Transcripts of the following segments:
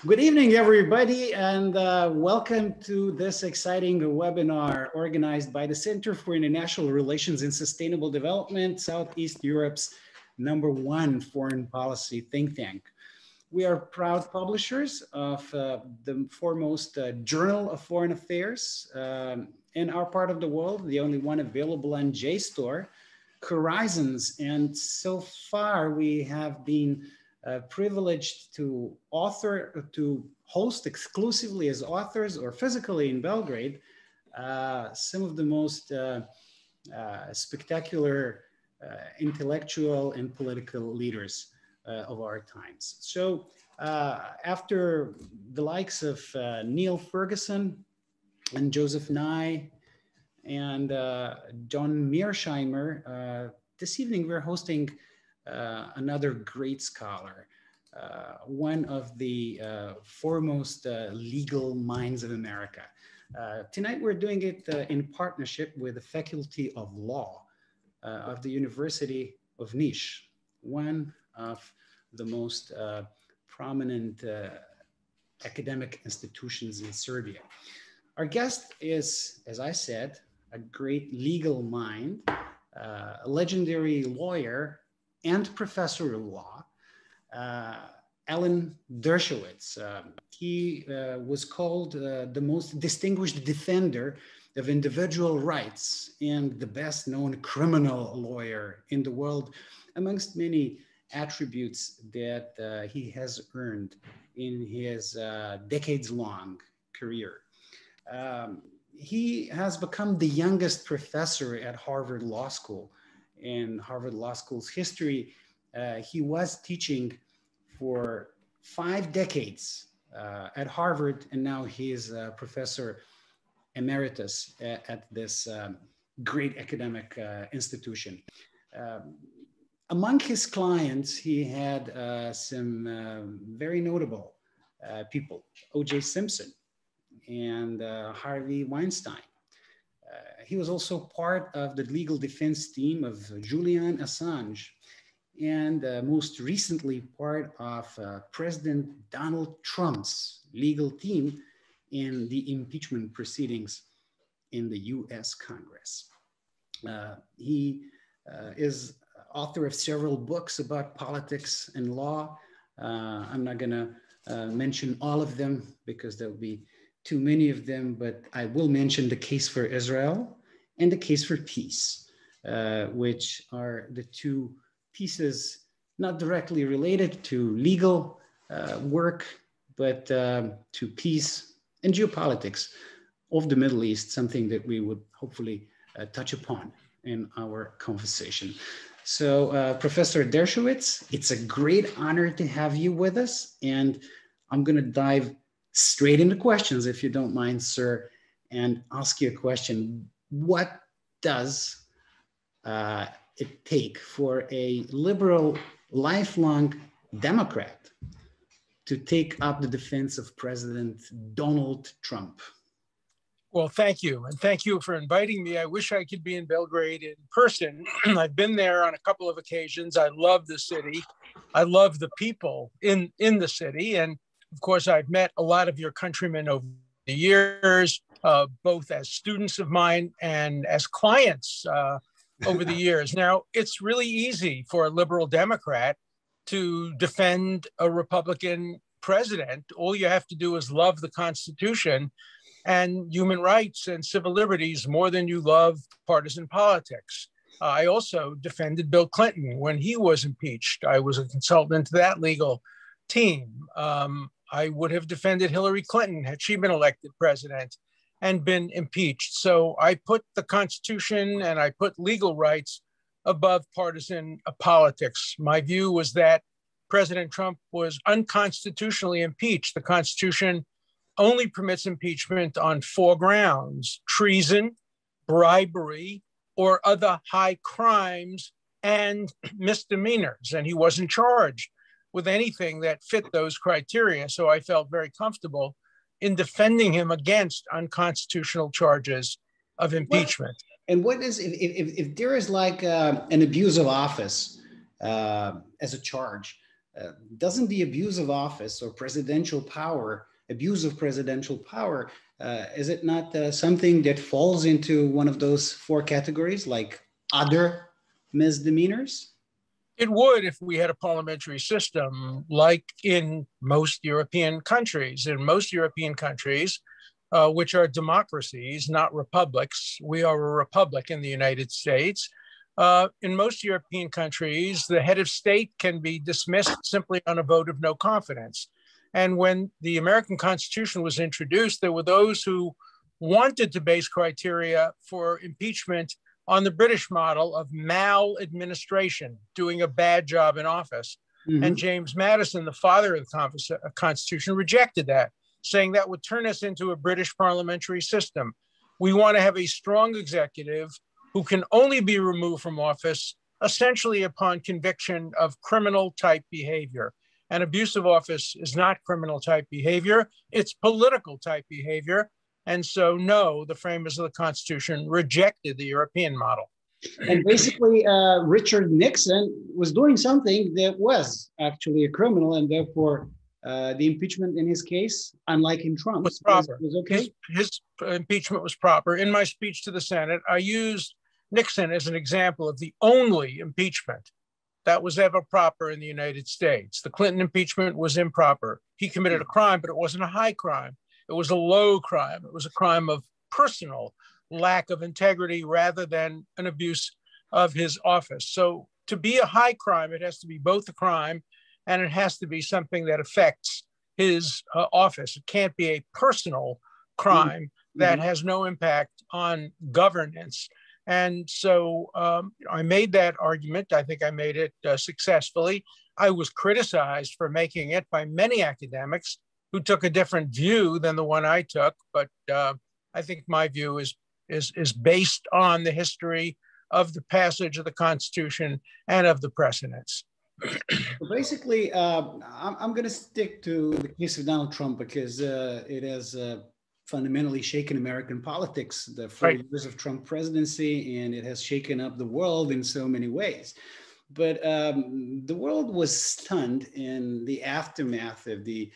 Good evening, everybody, and welcome to this exciting webinar organized by the Center for International Relations and Sustainable Development, Southeast Europe's #1 foreign policy think tank. We are proud publishers of the foremost journal of foreign affairs in our part of the world, the only one available on JSTOR, Horizons. And so far we have been privileged to host exclusively as authors or physically in Belgrade some of the most spectacular intellectual and political leaders of our times. So after the likes of Neil Ferguson and Joseph Nye and John Mearsheimer, this evening we're hosting another great scholar, one of the foremost legal minds of America. Tonight we're doing it in partnership with the Faculty of Law of the University of Niš, one of the most prominent academic institutions in Serbia. Our guest is, as I said, a great legal mind, a legendary lawyer and professor of law, Alan Dershowitz. He was called the most distinguished defender of individual rights and the best known criminal lawyer in the world, amongst many attributes that he has earned in his decades-long career. He has become the youngest professor at Harvard Law School. In Harvard Law School's history, he was teaching for 5 decades at Harvard, and now he is a professor emeritus at this great academic institution. Among his clients, he had some very notable people, O.J. Simpson and Harvey Weinstein. He was also part of the legal defense team of Julian Assange, and most recently part of President Donald Trump's legal team in the impeachment proceedings in the US Congress. He is author of several books about politics and law. I'm not gonna mention all of them because there'll be too many of them, but I will mention The Case for Israel and The Case for Peace, which are the two pieces not directly related to legal work, but to peace and geopolitics of the Middle East, something that we would hopefully touch upon in our conversation. So Professor Dershowitz, it's a great honor to have you with us, and I'm gonna dive straight into questions, if you don't mind, sir, and ask you a question. What does it take for a liberal, lifelong Democrat to take up the defense of President Donald Trump? Well, thank you. And thank you for inviting me. I wish I could be in Belgrade in person. I've been there on a couple of occasions. I love the city. I love the people in the city. And of course, I've met a lot of your countrymen over the years, both as students of mine and as clients over the years. Now, it's really easy for a liberal Democrat to defend a Republican president. All you have to do is love the Constitution and human rights and civil liberties more than you love partisan politics. I also defended Bill Clinton when he was impeached. I was a consultant to that legal team. I would have defended Hillary Clinton had she been elected president and been impeached. So I put the Constitution and I put legal rights above partisan politics. My view was that President Trump was unconstitutionally impeached. The Constitution only permits impeachment on 4 grounds: treason, bribery, or other high crimes and misdemeanors. And he wasn't charged with anything that fit those criteria. So I felt very comfortable in defending him against unconstitutional charges of impeachment. What is, if there is like an abuse of office as a charge, doesn't the abuse of office or presidential power, abuse of presidential power, is it not something that falls into one of those four categories, like other misdemeanors? It would if we had a parliamentary system like in most European countries. In most European countries, which are democracies, not republics. We are a republic in the United States. In most European countries, the head of state can be dismissed simply on a vote of no confidence. And when the American Constitution was introduced, there were those who wanted to base criteria for impeachment on the British model of maladministration, doing a bad job in office. Mm-hmm. And James Madison, the father of the Constitution, rejected that, saying that would turn us into a British parliamentary system. We want to have a strong executive who can only be removed from office essentially upon conviction of criminal type behavior. And abuse of office is not criminal type behavior, it's political type behavior. And so, no, the framers of the Constitution rejected the European model. And basically, Richard Nixon was doing something that was actually a criminal, and therefore the impeachment in his case, unlike in Trump's, was proper. Was okay. His impeachment was proper. In my speech to the Senate, I used Nixon as an example of the only impeachment that was ever proper in the United States. The Clinton impeachment was improper. He committed a crime, but it wasn't a high crime. It was a low crime. It was a crime of personal lack of integrity rather than an abuse of his office. So to be a high crime, it has to be both a crime and it has to be something that affects his office. It can't be a personal crime that has no impact on governance. And so I made that argument. I think I made it successfully. I was criticized for making it by many academics who took a different view than the one I took. But I think my view is based on the history of the passage of the Constitution and of the precedents. Basically, I'm going to stick to the case of Donald Trump because it has fundamentally shaken American politics, the 4 years of Trump presidency, and it has shaken up the world in so many ways. But the world was stunned in the aftermath of the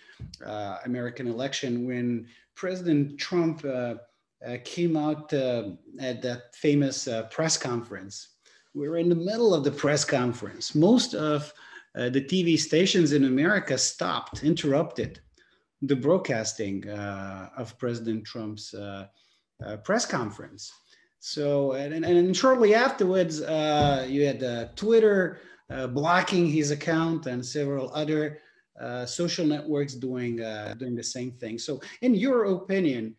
American election when President Trump came out at that famous press conference. We were in the middle of the press conference. Most of the TV stations in America stopped, interrupted the broadcasting of President Trump's press conference. So, and shortly afterwards, you had Twitter blocking his account and several other social networks doing the same thing. So, in your opinion,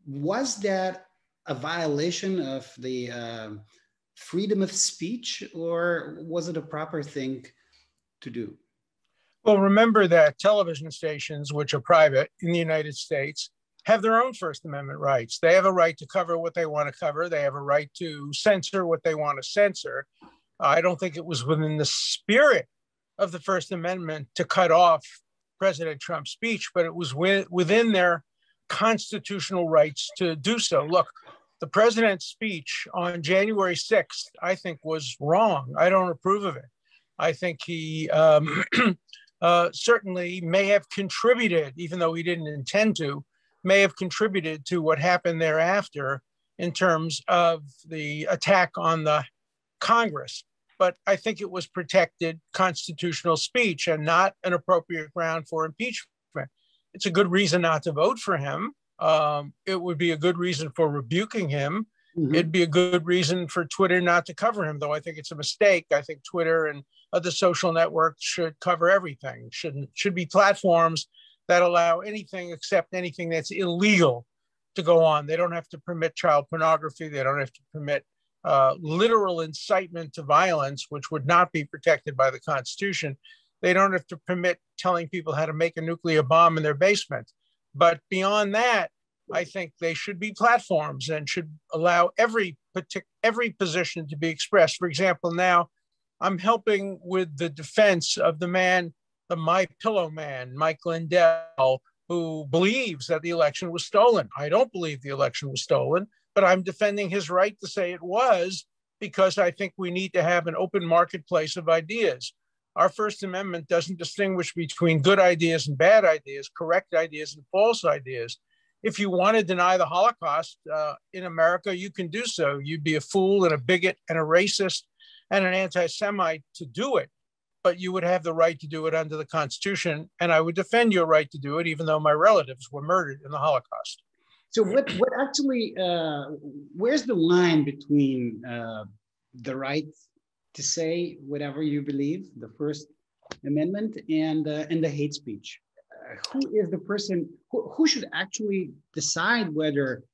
was that a violation of the freedom of speech, or was it a proper thing to do? Well, remember that television stations, which are private in the United States, have their own First Amendment rights. They have a right to cover what they want to cover. They have a right to censor what they want to censor. I don't think it was within the spirit of the First Amendment to cut off President Trump's speech, but it was within their constitutional rights to do so. Look, the president's speech on January 6th, I think, was wrong. I don't approve of it. I think he certainly may have contributed, even though he didn't intend to, may have contributed to what happened thereafter in terms of the attack on the Congress. But I think it was protected constitutional speech and not an appropriate ground for impeachment. It's a good reason not to vote for him. It would be a good reason for rebuking him. Mm-hmm. It'd be a good reason for Twitter not to cover him, though I think it's a mistake. I think Twitter and other social networks should cover everything. Should be platforms that allow anything except anything that's illegal to go on. They don't have to permit child pornography. They don't have to permit literal incitement to violence, which would not be protected by the Constitution. They don't have to permit telling people how to make a nuclear bomb in their basement. But beyond that, I think they should be platforms and should allow every position to be expressed. For example, now I'm helping with the defense of the man, the My Pillow man, Mike Lindell, who believes that the election was stolen. I don't believe the election was stolen, but I'm defending his right to say it was, because I think we need to have an open marketplace of ideas. Our First Amendment doesn't distinguish between good ideas and bad ideas, correct ideas and false ideas. If you want to deny the Holocaust in America, you can do so. You'd be a fool and a bigot and a racist and an anti-Semite to do it, but you would have the right to do it under the Constitution, and I would defend your right to do it, even though my relatives were murdered in the Holocaust. So what actually, where's the line between the right to say whatever you believe, the First Amendment, and the hate speech? Who is the person, who should actually decide whether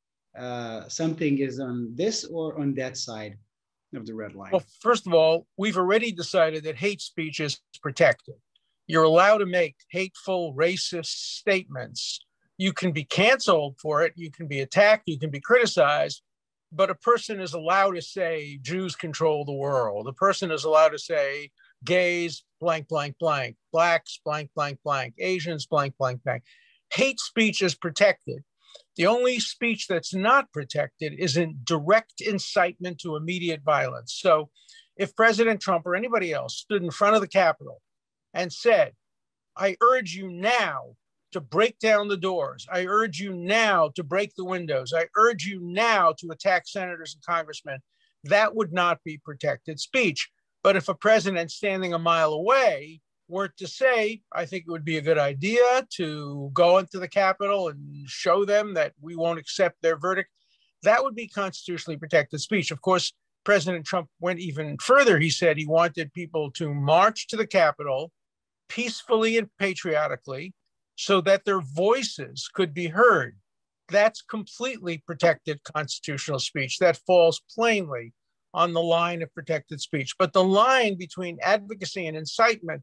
something is on this or on that side of the red line? Well, first of all, we've already decided that hate speech is protected. You're allowed to make hateful, racist statements. You can be canceled for it. You can be attacked. You can be criticized. But a person is allowed to say Jews control the world. A person is allowed to say gays, blank, blank, blank, blacks, blank, blank, blank, Asians, blank, blank, blank. Hate speech is protected. The only speech that's not protected is in direct incitement to immediate violence. So if President Trump or anybody else stood in front of the Capitol and said, I urge you now to break down the doors. I urge you now to break the windows. I urge you now to attack senators and congressmen. That would not be protected speech. But if a president standing a mile away were to say, I think it would be a good idea to go into the Capitol and show them that we won't accept their verdict, that would be constitutionally protected speech. Of course, President Trump went even further. He said he wanted people to march to the Capitol peacefully and patriotically so that their voices could be heard. That's completely protected constitutional speech. That falls plainly on the line of protected speech. But the line between advocacy and incitement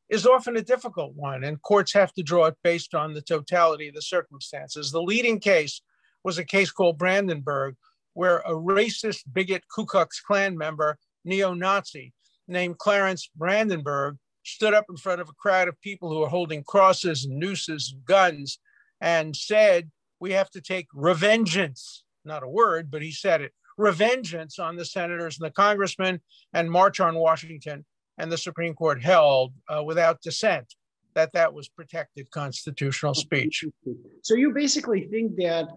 is often a difficult one, and courts have to draw it based on the totality of the circumstances. The leading case was a case called Brandenburg, where a racist, bigot Ku Klux Klan member, neo-Nazi, named Clarence Brandenburg, stood up in front of a crowd of people who were holding crosses and nooses and guns and said, we have to take revengeance, not a word, but he said it, revengeance on the senators and the congressmen and march on Washington. And the Supreme Court held without dissent that that was protected constitutional speech. So you basically think that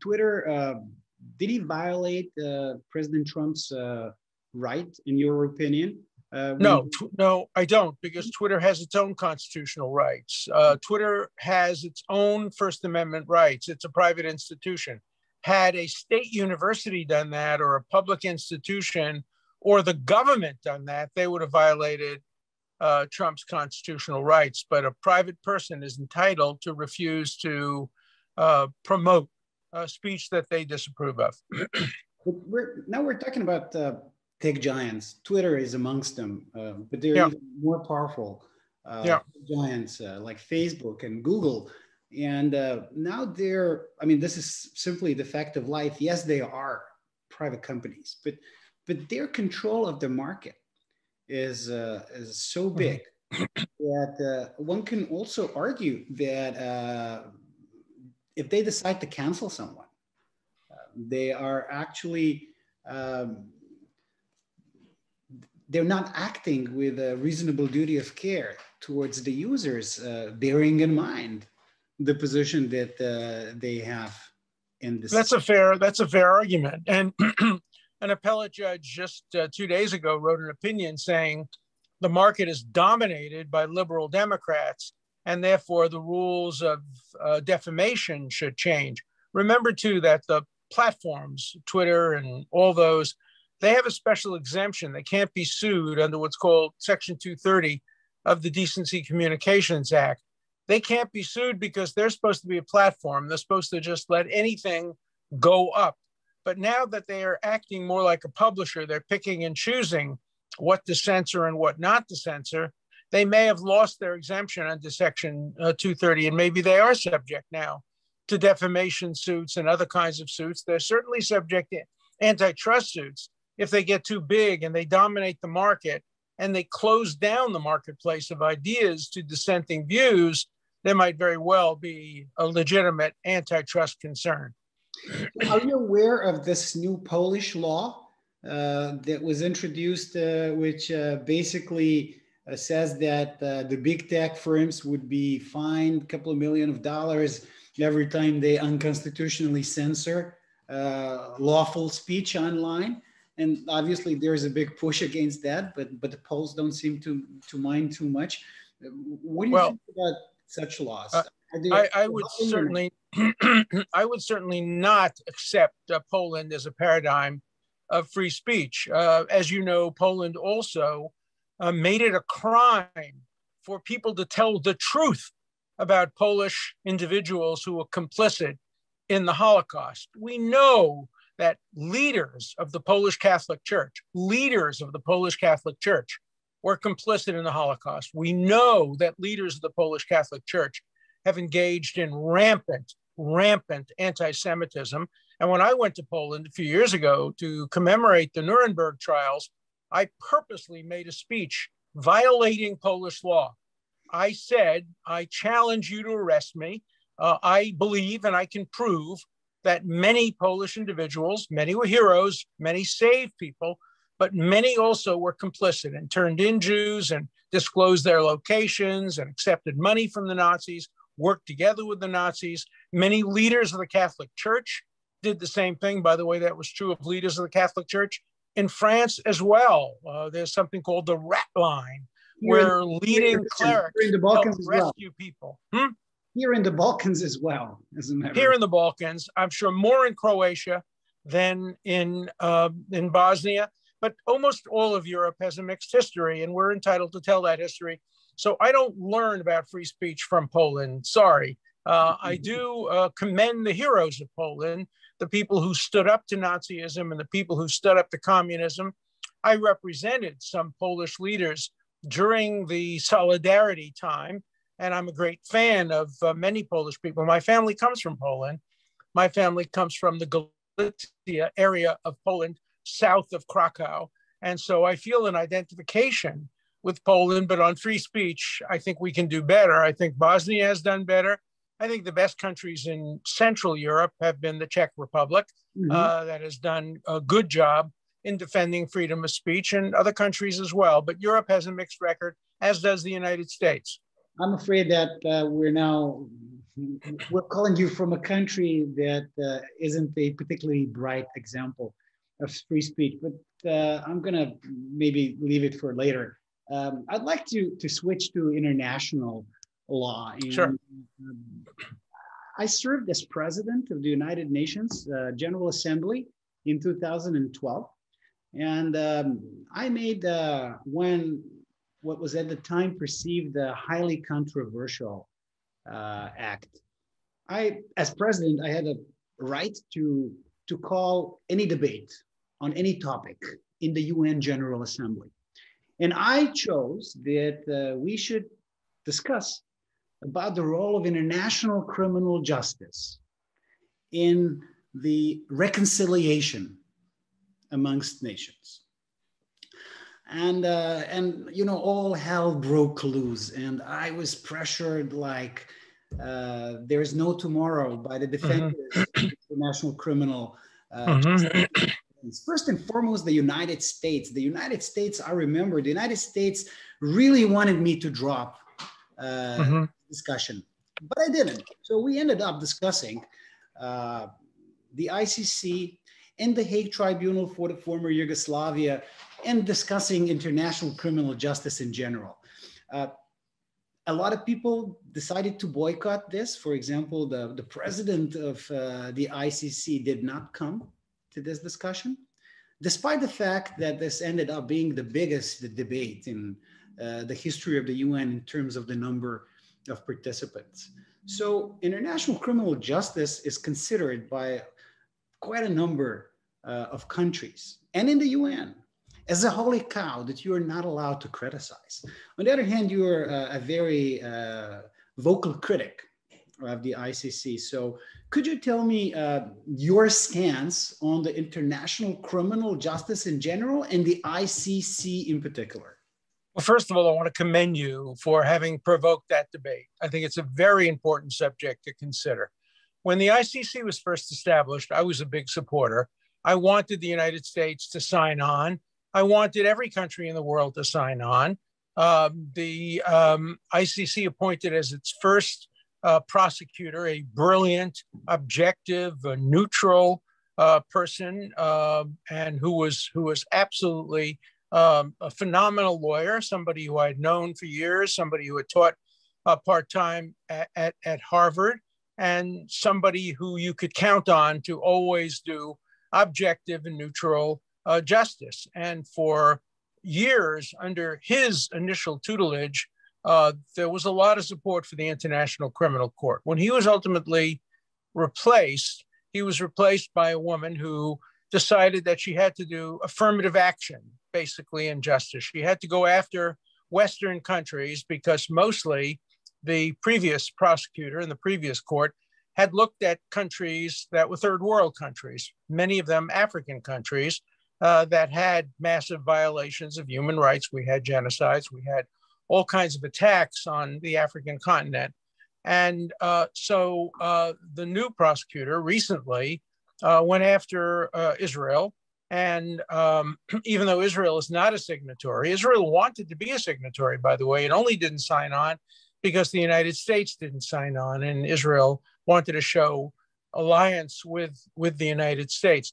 Twitter, did he violate President Trump's right, in your opinion? No, I don't, because Twitter has its own constitutional rights. Twitter has its own First Amendment rights. It's a private institution. Had a state university done that, or a public institution, or the government done that, they would have violated Trump's constitutional rights. But a private person is entitled to refuse to promote speech that they disapprove of. Now we're talking about tech giants. Twitter is amongst them, but they're even more powerful giants like Facebook and Google. And now they're, I mean, this is simply the fact of life. Yes, they are private companies, but their control of the market is so big that one can also argue that if they decide to cancel someone, they are actually, they're not acting with a reasonable duty of care towards the users, bearing in mind the position that they have in this. That's a fair argument. And an appellate judge just 2 days ago wrote an opinion saying the market is dominated by liberal Democrats, and therefore the rules of defamation should change. Remember, too, that the platforms, Twitter and all those, they have a special exemption. They can't be sued under what's called Section 230 of the Decency Communications Act. They can't be sued because they're supposed to be a platform. They're supposed to just let anything go up. But now that they are acting more like a publisher, they're picking and choosing what to censor and what not to censor. They may have lost their exemption under Section 230, and maybe they are subject now to defamation suits and other kinds of suits. They're certainly subject to antitrust suits if they get too big and they dominate the market and they close down the marketplace of ideas to dissenting views. There might very well be a legitimate antitrust concern. Are you aware of this new Polish law that was introduced, which basically says that the big tech firms would be fined a couple of $1 million every time they unconstitutionally censor lawful speech online. And obviously there's a big push against that, but the polls don't seem to mind too much. What do you think about such laws? I would certainly, I would certainly not accept Poland as a paradigm of free speech. As you know, Poland also made it a crime for people to tell the truth about Polish individuals who were complicit in the Holocaust. We know that leaders of the Polish Catholic Church, were complicit in the Holocaust. We know that leaders of the Polish Catholic Church have engaged in rampant anti-Semitism. And when I went to Poland a few years ago to commemorate the Nuremberg trials, I purposely made a speech violating Polish law. I said, I challenge you to arrest me. I believe and I can prove that many Polish individuals, many were heroes, many saved people, but many also were complicit and turned in Jews and disclosed their locations and accepted money from the Nazis, worked together with the Nazis. Many leaders of the Catholic Church did the same thing. By the way, that was true of leaders of the Catholic Church in France as well. There's something called the rat line, where leading clerics help rescue people. Here in the Balkans as well, as a matter Here in the Balkans, I'm sure more in Croatia than in Bosnia, but almost all of Europe has a mixed history, and we're entitled to tell that history. So I don't learn about free speech from Poland, sorry. I do commend the heroes of Poland, the people who stood up to Nazism and the people who stood up to communism. I represented some Polish leaders during the Solidarity time, and I'm a great fan of many Polish people. My family comes from Poland. My family comes from the Galicia area of Poland, south of Krakow. And so I feel an identification with Poland, but on free speech, I think we can do better. I think Bosnia has done better. I think the best countries in Central Europe have been the Czech Republic, that has done a good job in defending freedom of speech, and other countries as well. But Europe has a mixed record, as does the United States. I'm afraid that we're calling you from a country that isn't a particularly bright example of free speech, but I'm gonna maybe leave it for later. I'd like to switch to international law. And, sure. I served as president of the United Nations General Assembly in 2012. And I made what was at the time perceived a highly controversial act. As president, I had a right to call any debate on any topic in the UN General Assembly. And I chose that we should discuss about the role of international criminal justice in the reconciliation amongst nations. And you know, all hell broke loose, and I was pressured like there's no tomorrow by the defenders of international criminal justice. First and foremost, the United States. The United States, I remember, the United States really wanted me to drop discussion, but I didn't. So we ended up discussing the ICC and the Hague Tribunal for the former Yugoslavia, and discussing international criminal justice in general. A lot of people decided to boycott this. For example, the president of the ICC did not come to this discussion, despite the fact that this ended up being the biggest debate in the history of the UN in terms of the number of participants. So international criminal justice is considered by quite a number of countries and in the UN as a holy cow that you are not allowed to criticize. On the other hand, you are a very vocal critic of the ICC. So could you tell me your stance on the international criminal justice in general and the ICC in particular? Well, first of all, I want to commend you for having provoked that debate. I think it's a very important subject to consider. When the ICC was first established, I was a big supporter. I wanted the United States to sign on. I wanted every country in the world to sign on. The ICC appointed as its first prosecutor a brilliant, objective, neutral person, and who was absolutely a phenomenal lawyer, somebody who I'd known for years, somebody who had taught part-time at Harvard, and somebody who you could count on to always do objective and neutral justice. And for years under his initial tutelage, there was a lot of support for the International Criminal Court. When he was ultimately replaced, he was replaced by a woman who decided that she had to do affirmative action, basically, in justice. She had to go after Western countries because mostly the previous prosecutor in the previous court had looked at countries that were third world countries, many of them African countries, that had massive violations of human rights. We had genocides, we had all kinds of attacks on the African continent. And so the new prosecutor recently went after Israel. And even though Israel is not a signatory, Israel wanted to be a signatory, by the way, and only didn't sign on because the United States didn't sign on, and Israel wanted to show alliance with the United States.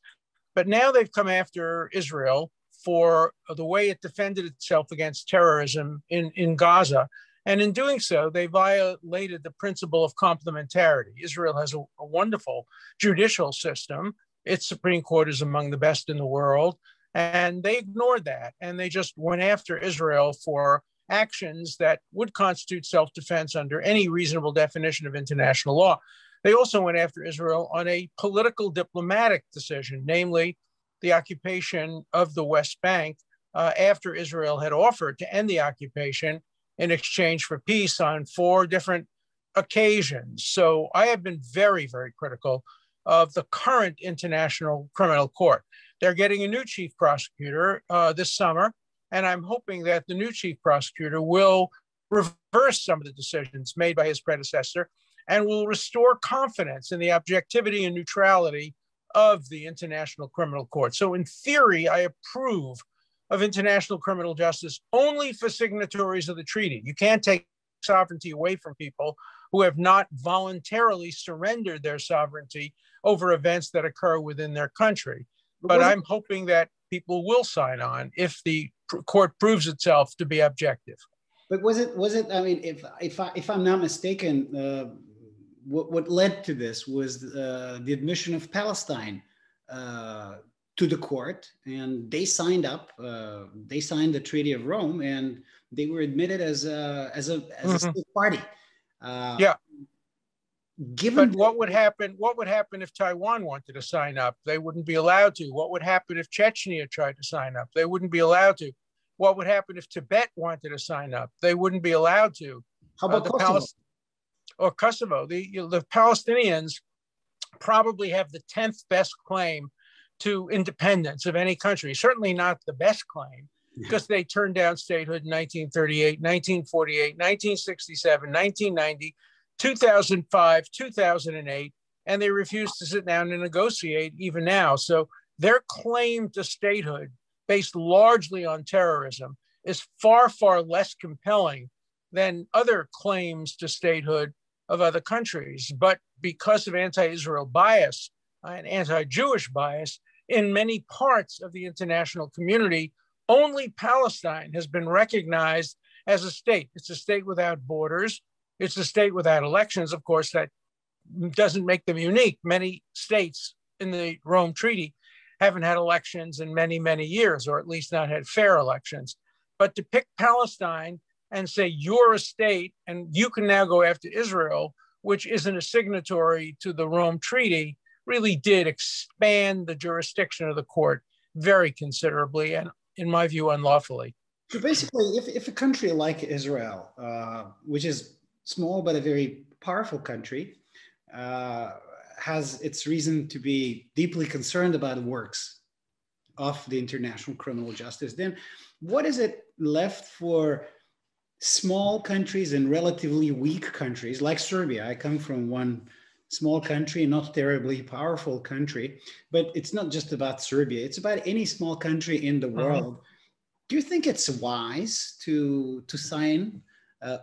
But now they've come after Israel for the way it defended itself against terrorism in Gaza. And in doing so, they violated the principle of complementarity. Israel has a wonderful judicial system. Its Supreme Court is among the best in the world. And they ignored that. And they just went after Israel for actions that would constitute self-defense under any reasonable definition of international law. They also went after Israel on a political diplomatic decision, namely the occupation of the West Bank after Israel had offered to end the occupation in exchange for peace on 4 different occasions. So I have been very, very critical of the current International Criminal Court. They're getting a new chief prosecutor this summer, and I'm hoping that the new chief prosecutor will reverse some of the decisions made by his predecessor and will restore confidence in the objectivity and neutrality of the International Criminal Court. So in theory, I approve of international criminal justice only for signatories of the treaty. You can't take sovereignty away from people who have not voluntarily surrendered their sovereignty over events that occur within their country. But I'm hoping that people will sign on if the court proves itself to be objective. But was it? I mean, if I'm not mistaken, what led to this was the admission of Palestine to the court, and they signed up. They signed the Treaty of Rome, and they were admitted as a state party. Yeah. But what would happen? What would happen if Taiwan wanted to sign up? They wouldn't be allowed to. What would happen if Chechnya tried to sign up? They wouldn't be allowed to. What would happen if Tibet wanted to sign up? They wouldn't be allowed to. How about Kosovo? Or Kosovo? The Palestinians probably have the 10th best claim to independence of any country. Certainly not the best claim, because they turned down statehood in 1938, 1948, 1967, 1990, 2005, 2008, and they refused to sit down and negotiate even now. So their claim to statehood, based largely on terrorism, is far, far less compelling than other claims to statehood of other countries. But because of anti-Israel bias and anti-Jewish bias in many parts of the international community, only Palestine has been recognized as a state. It's a state without borders. It's a state without elections. Of course, that doesn't make them unique. Many states in the Rome Treaty haven't had elections in many, many years, or at least not had fair elections. But to pick Palestine and say, you're a state and you can now go after Israel, which isn't a signatory to the Rome Treaty, really did expand the jurisdiction of the court very considerably, and in my view, unlawfully. So basically, if a country like Israel, which is small but a very powerful country, has its reason to be deeply concerned about the works of the international criminal justice, then what is it left for small countries and relatively weak countries like Serbia? I come from one small country, not terribly powerful country, but it's not just about Serbia. It's about any small country in the world do you think it's wise to sign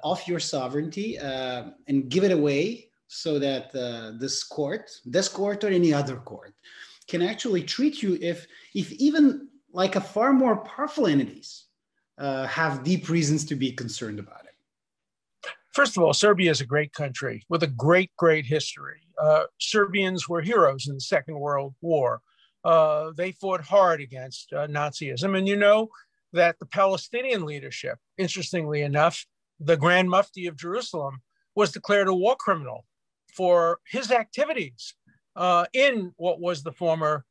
off your sovereignty and give it away so that this court or any other court can actually treat you if even like a far more powerful entities have deep reasons to be concerned about it? First of all, Serbia is a great country with a great, great history. Serbians were heroes in the Second World War. They fought hard against Nazism. And you know that the Palestinian leadership, interestingly enough, the Grand Mufti of Jerusalem was declared a war criminal for his activities in what was the former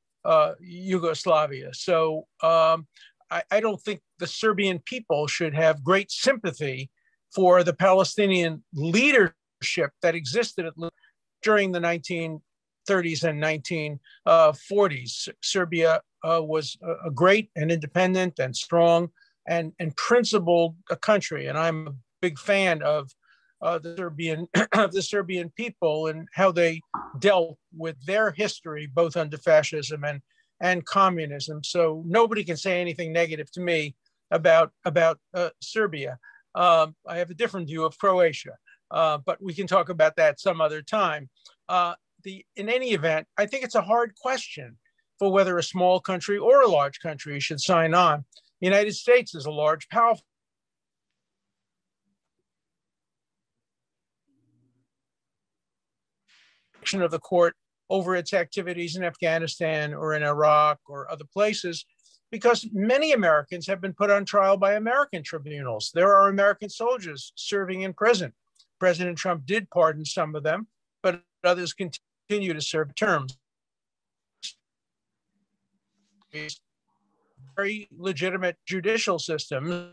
Yugoslavia. So I don't think the Serbian people should have great sympathy for the Palestinian leadership that existed during the 1930s and 1940s. Serbia was a great and independent and strong and principled country. And I'm a big fan of the Serbian people and how they dealt with their history, both under fascism and communism. So nobody can say anything negative to me about Serbia. I have a different view of Croatia, but we can talk about that some other time. In any event, I think it's a hard question for whether a small country or a large country should sign on. The United States is a large, powerful of the court over its activities in Afghanistan or in Iraq or other places, because many Americans have been put on trial by American tribunals. There are American soldiers serving in prison. President Trump did pardon some of them, but others continue to serve terms. Very legitimate judicial systems,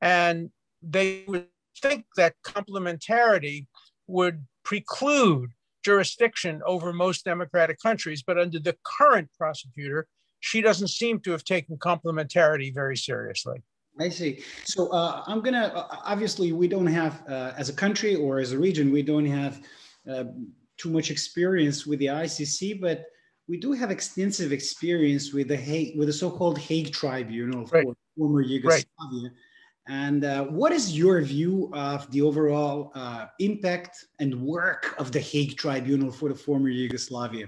and they would think that complementarity would preclude jurisdiction over most democratic countries, but under the current prosecutor, she doesn't seem to have taken complementarity very seriously. I see. So I'm going to, obviously we don't have, as a country or as a region, we don't have too much experience with the ICC, but we do have extensive experience with the so-called Hague Tribunal for former Yugoslavia. Right. And what is your view of the overall impact and work of the Hague Tribunal for the former Yugoslavia?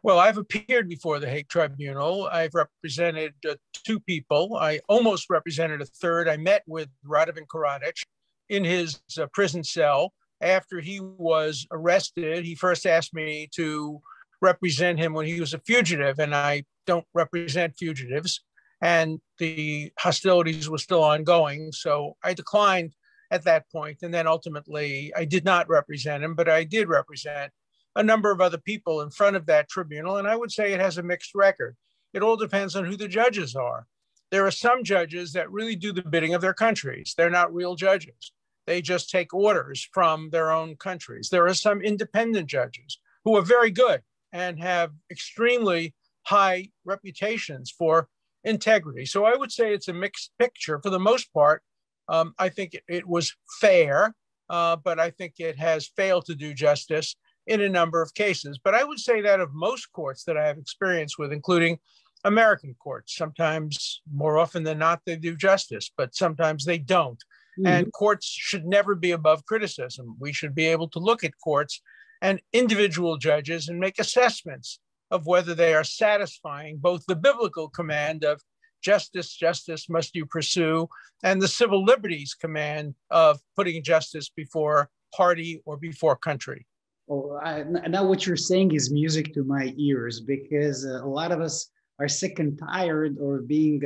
Well, I've appeared before the Hague Tribunal. I've represented two people. I almost represented a third. I met with Radovan Karadzic in his prison cell after he was arrested. He first asked me to represent him when he was a fugitive, and I don't represent fugitives. And the hostilities were still ongoing. So I declined at that point. And then ultimately, I did not represent him, but I did represent a number of other people in front of that tribunal. And I would say it has a mixed record. It all depends on who the judges are. There are some judges that really do the bidding of their countries. They're not real judges. They just take orders from their own countries. There are some independent judges who are very good and have extremely high reputations for integrity. So I would say it's a mixed picture. For the most part, I think it was fair, but I think it has failed to do justice in a number of cases. But I would say that of most courts that I have experience with, including American courts, sometimes more often than not, they do justice, but sometimes they don't. Mm-hmm. And courts should never be above criticism. We should be able to look at courts and individual judges and make assessments of whether they are satisfying both the biblical command of justice, justice must you pursue, and the civil liberties command of putting justice before party or before country. Oh, now what you're saying is music to my ears, because a lot of us are sick and tired of being,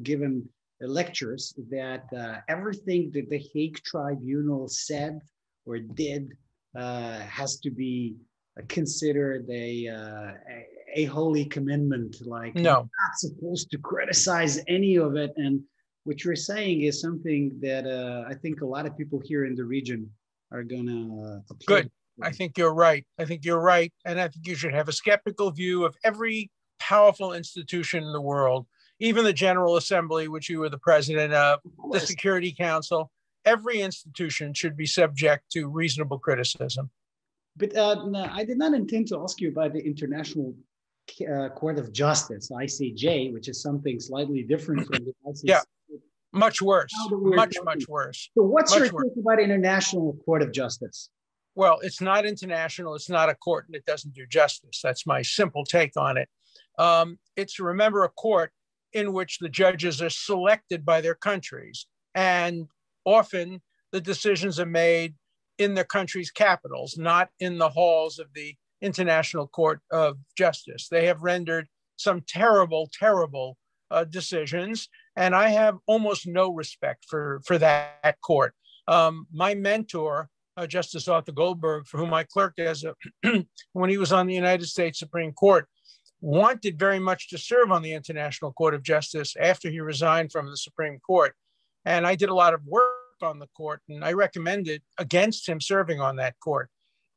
given lectures that everything that the Hague Tribunal said or did has to be considered a holy commandment. Like, no, you're not supposed to criticize any of it. And what you're saying is something that I think a lot of people here in the region are gonna applaud. Good. I think you're right. And I think you should have a skeptical view of every powerful institution in the world, even the General Assembly, which you were the president of, the Security Council. Every institution should be subject to reasonable criticism. But I did not intend to ask you about the International Court of Justice, ICJ, which is something slightly different from the ICC. Yeah, much worse, much worse. So what's your take about International Court of Justice? Well, it's not international. It's not a court, and it doesn't do justice. That's my simple take on it. It's, remember, a court in which the judges are selected by their countries, and often the decisions are made in their country's capitals, not in the halls of the International Court of Justice. They have rendered some terrible, terrible decisions, and I have almost no respect for that court. My mentor, Justice Arthur Goldberg, for whom I clerked as when he was on the United States Supreme Court, wanted very much to serve on the International Court of Justice after he resigned from the Supreme Court. And I did a lot of work on the court, and I recommended against him serving on that court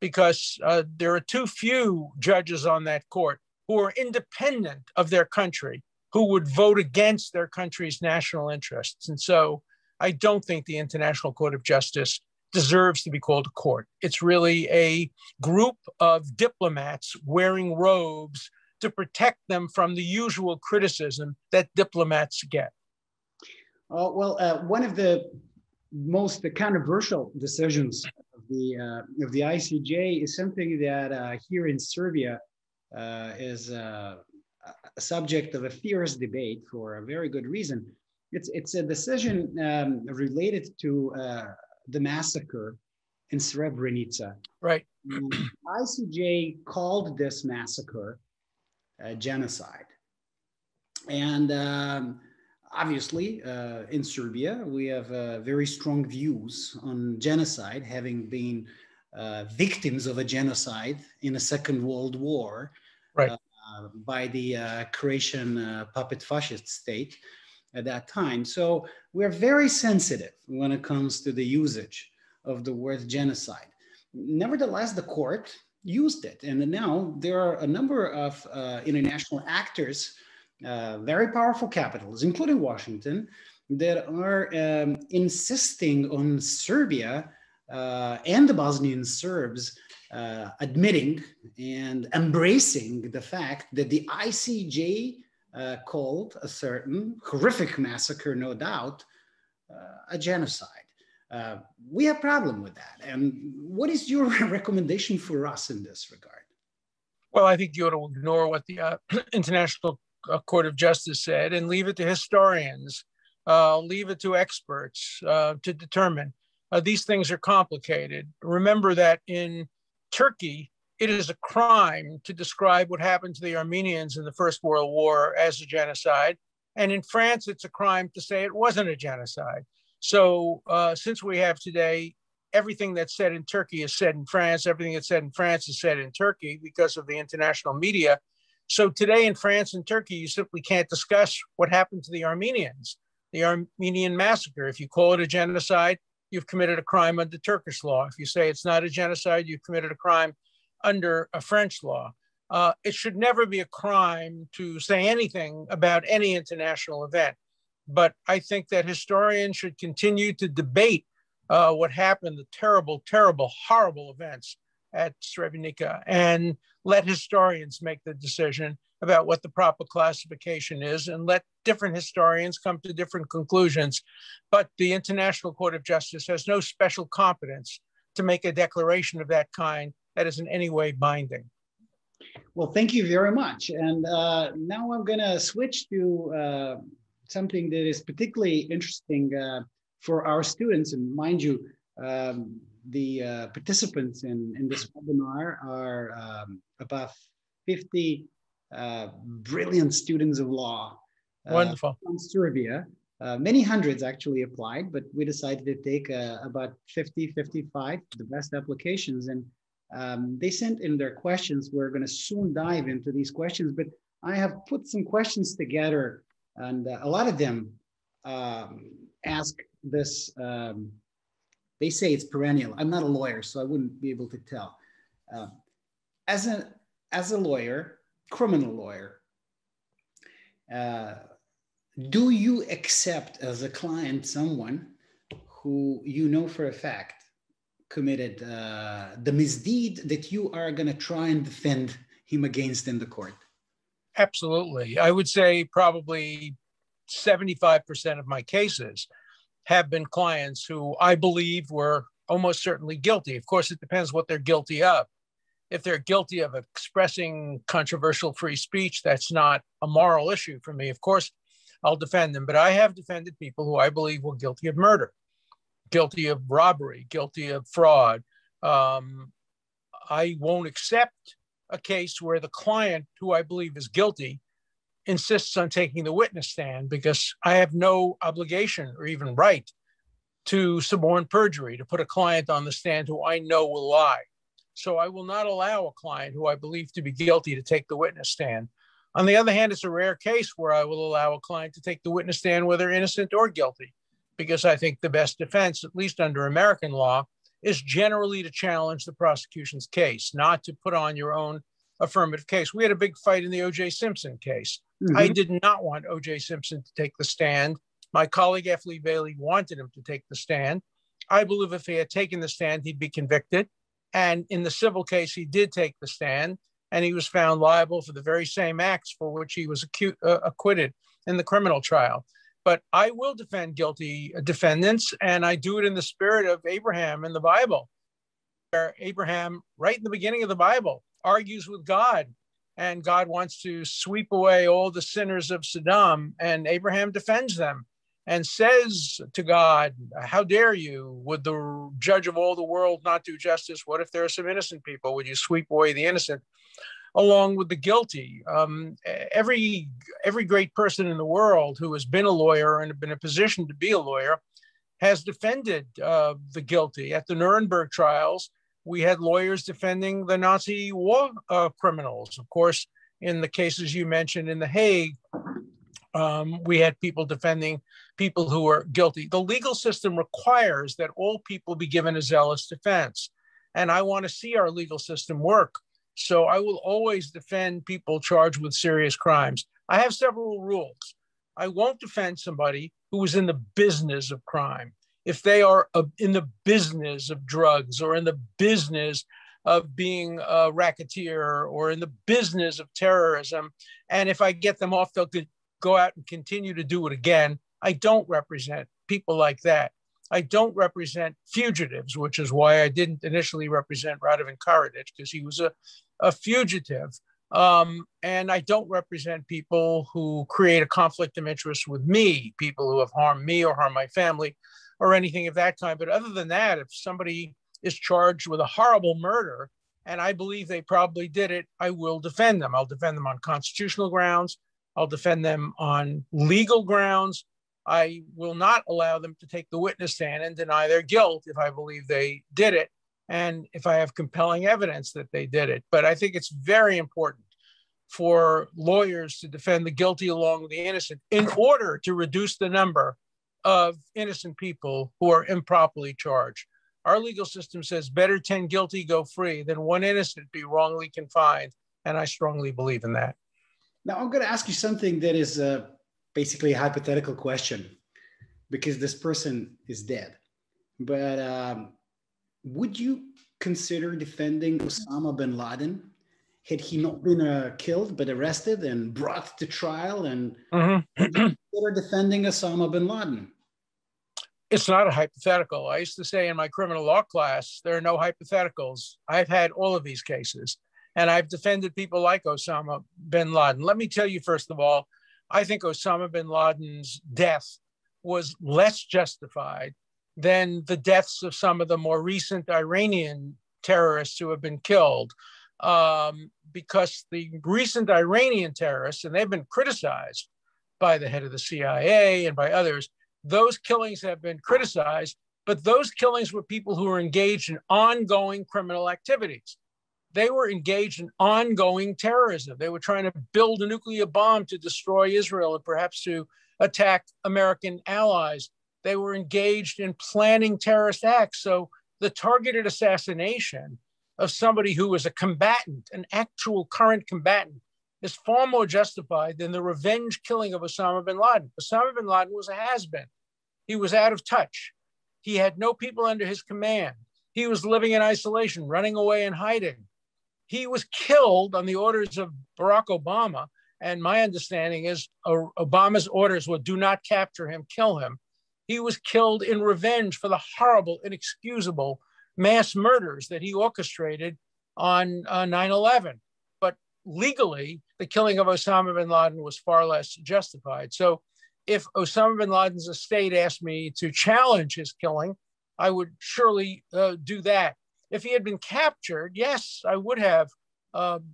because there are too few judges on that court who are independent of their country, who would vote against their country's national interests. And so I don't think the International Court of Justice deserves to be called a court. It's really a group of diplomats wearing robes to protect them from the usual criticism that diplomats get. One of the most controversial decisions of the ICJ is something that here in Serbia is a subject of a fierce debate for a very good reason. It's a decision related to the massacre in Srebrenica. Right. ICJ called this massacre genocide. And obviously, in Serbia, we have very strong views on genocide, having been victims of a genocide in the Second World War, right, by the Croatian puppet fascist state at that time. So we're very sensitive when it comes to the usage of the word genocide. Nevertheless, the court used it. And now there are a number of international actors, very powerful capitals, including Washington, that are insisting on Serbia and the Bosnian Serbs admitting and embracing the fact that the ICJ called a certain horrific massacre, no doubt, a genocide. We have a problem with that. And what is your recommendation for us in this regard? Well, I think you ought to ignore what the International Court of Justice said and leave it to historians, leave it to experts to determine. These things are complicated. Remember that in Turkey, it is a crime to describe what happened to the Armenians in the First World War as a genocide. And in France, it's a crime to say it wasn't a genocide. So since we have today, everything that's said in Turkey is said in France, everything that's said in France is said in Turkey because of the international media. So today in France and Turkey, you simply can't discuss what happened to the Armenians, the Armenian massacre. If you call it a genocide, you've committed a crime under Turkish law. If you say it's not a genocide, you've committed a crime under a French law. It should never be a crime to say anything about any international event. But I think that historians should continue to debate what happened, the terrible, terrible, horrible events at Srebrenica, and let historians make the decision about what the proper classification is, and let different historians come to different conclusions. But the International Court of Justice has no special competence to make a declaration of that kind that is in any way binding. Well, thank you very much. And now I'm going to switch to something that is particularly interesting for our students. And mind you, the participants in this webinar are about 50 brilliant students of law. Wonderful. From Serbia. Many hundreds actually applied, but we decided to take about 50, 55, the best applications. And they sent in their questions. We're going to soon dive into these questions, but I have put some questions together, and a lot of them ask this. They say it's perennial. I'm not a lawyer, so I wouldn't be able to tell. As a lawyer, criminal lawyer, do you accept as a client someone who you know for a fact committed the misdeed that you are going to try and defend him against in the court? Absolutely. I would say probably 75% of my cases have been clients who I believe were almost certainly guilty. Of course, it depends what they're guilty of. If they're guilty of expressing controversial free speech, that's not a moral issue for me. Of course, I'll defend them. But I have defended people who I believe were guilty of murder, guilty of robbery, guilty of fraud. I won't accept a case where the client, who I believe is guilty, insists on taking the witness stand, because I have no obligation or even right to suborn perjury, to put a client on the stand who I know will lie. So I will not allow a client who I believe to be guilty to take the witness stand. On the other hand, it's a rare case where I will allow a client to take the witness stand, whether innocent or guilty, because I think the best defense, at least under American law, is generally to challenge the prosecution's case, not to put on your own affirmative case. We had a big fight in the O.J. Simpson case. Mm-hmm. I did not want O.J. Simpson to take the stand. My colleague, F. Lee Bailey, wanted him to take the stand. I believe if he had taken the stand, he'd be convicted. And in the civil case, he did take the stand, and he was found liable for the very same acts for which he was acquitted in the criminal trial. But I will defend guilty defendants, and I do it in the spirit of Abraham in the Bible, where Abraham, right in the beginning of the Bible, argues with God, and God wants to sweep away all the sinners of Sodom, and Abraham defends them and says to God, how dare you? Would the judge of all the world not do justice? What if there are some innocent people? Would you sweep away the innocent along with the guilty? Every great person in the world who has been a lawyer and been in a position to be a lawyer has defended the guilty. At the Nuremberg trials, we had lawyers defending the Nazi war criminals. Of course, in the cases you mentioned in The Hague, we had people defending people who were guilty. The legal system requires that all people be given a zealous defense. And I want to see our legal system work. So I will always defend people charged with serious crimes. I have several rules. I won't defend somebody who is in the business of crime. If they are in the business of drugs, or in the business of being a racketeer, or in the business of terrorism, and if I get them off, they'll go out and continue to do it again. I don't represent people like that. I don't represent fugitives, which is why I didn't initially represent Radovan Karadzic, because he was a fugitive. And I don't represent people who create a conflict of interest with me, people who have harmed me or harmed my family or anything of that kind. But other than that, if somebody is charged with a horrible murder, and I believe they probably did it, I will defend them. I'll defend them on constitutional grounds. I'll defend them on legal grounds. I will not allow them to take the witness stand and deny their guilt if I believe they did it, and if I have compelling evidence that they did it. But I think it's very important for lawyers to defend the guilty along with the innocent in order to reduce the number of innocent people who are improperly charged. Our legal system says better 10 guilty go free than one innocent be wrongly confined, and I strongly believe in that. Now, I'm going to ask you something that is basically a hypothetical question, because this person is dead. But would you consider defending Osama bin Laden had he not been killed, but arrested and brought to trial? And would you consider defending Osama bin Laden? It's not a hypothetical. I used to say in my criminal law class, there are no hypotheticals. I've had all of these cases, and I've defended people like Osama bin Laden. Let me tell you, first of all, I think Osama bin Laden's death was less justified than the deaths of some of the more recent Iranian terrorists who have been killed. Because the recent Iranian terrorists, and they've been criticized by the head of the CIA and by others, those killings have been criticized, but those killings were people who were engaged in ongoing criminal activities. They were engaged in ongoing terrorism. They were trying to build a nuclear bomb to destroy Israel and perhaps to attack American allies. They were engaged in planning terrorist acts. So the targeted assassination of somebody who was a combatant, an actual current combatant, is far more justified than the revenge killing of Osama bin Laden. Osama bin Laden was a has-been. He was out of touch. He had no people under his command. He was living in isolation, running away and hiding. He was killed on the orders of Barack Obama And my understanding is Obama's orders were do not capture him, kill him. He was killed in revenge for the horrible, inexcusable mass murders that he orchestrated on 9/11. But legally, the killing of Osama bin Laden was far less justified. So if Osama bin Laden's estate asked me to challenge his killing, I would surely do that. If he had been captured, yes, I would have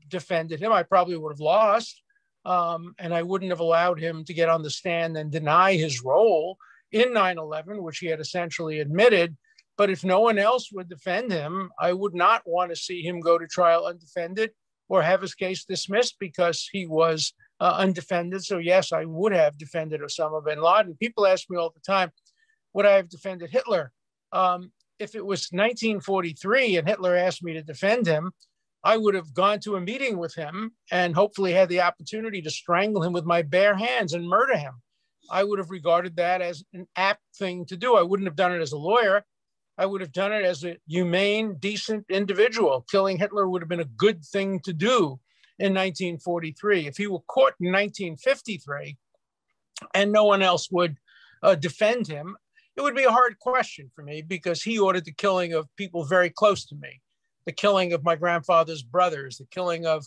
defended him. I probably would have lost, and I wouldn't have allowed him to get on the stand and deny his role in 9/11, which he had essentially admitted. But if no one else would defend him, I would not want to see him go to trial undefended or have his case dismissed because he was undefended. So yes, I would have defended Osama bin Laden. People ask me all the time, would I have defended Hitler? If it was 1943 and Hitler asked me to defend him, I would have gone to a meeting with him and hopefully had the opportunity to strangle him with my bare hands and murder him. I would have regarded that as an apt thing to do. I wouldn't have done it as a lawyer. I would have done it as a humane, decent individual. Killing Hitler would have been a good thing to do in 1943. If he were caught in 1953 and no one else would defend him, it would be a hard question for me because he ordered the killing of people very close to me, the killing of my grandfather's brothers, the killing of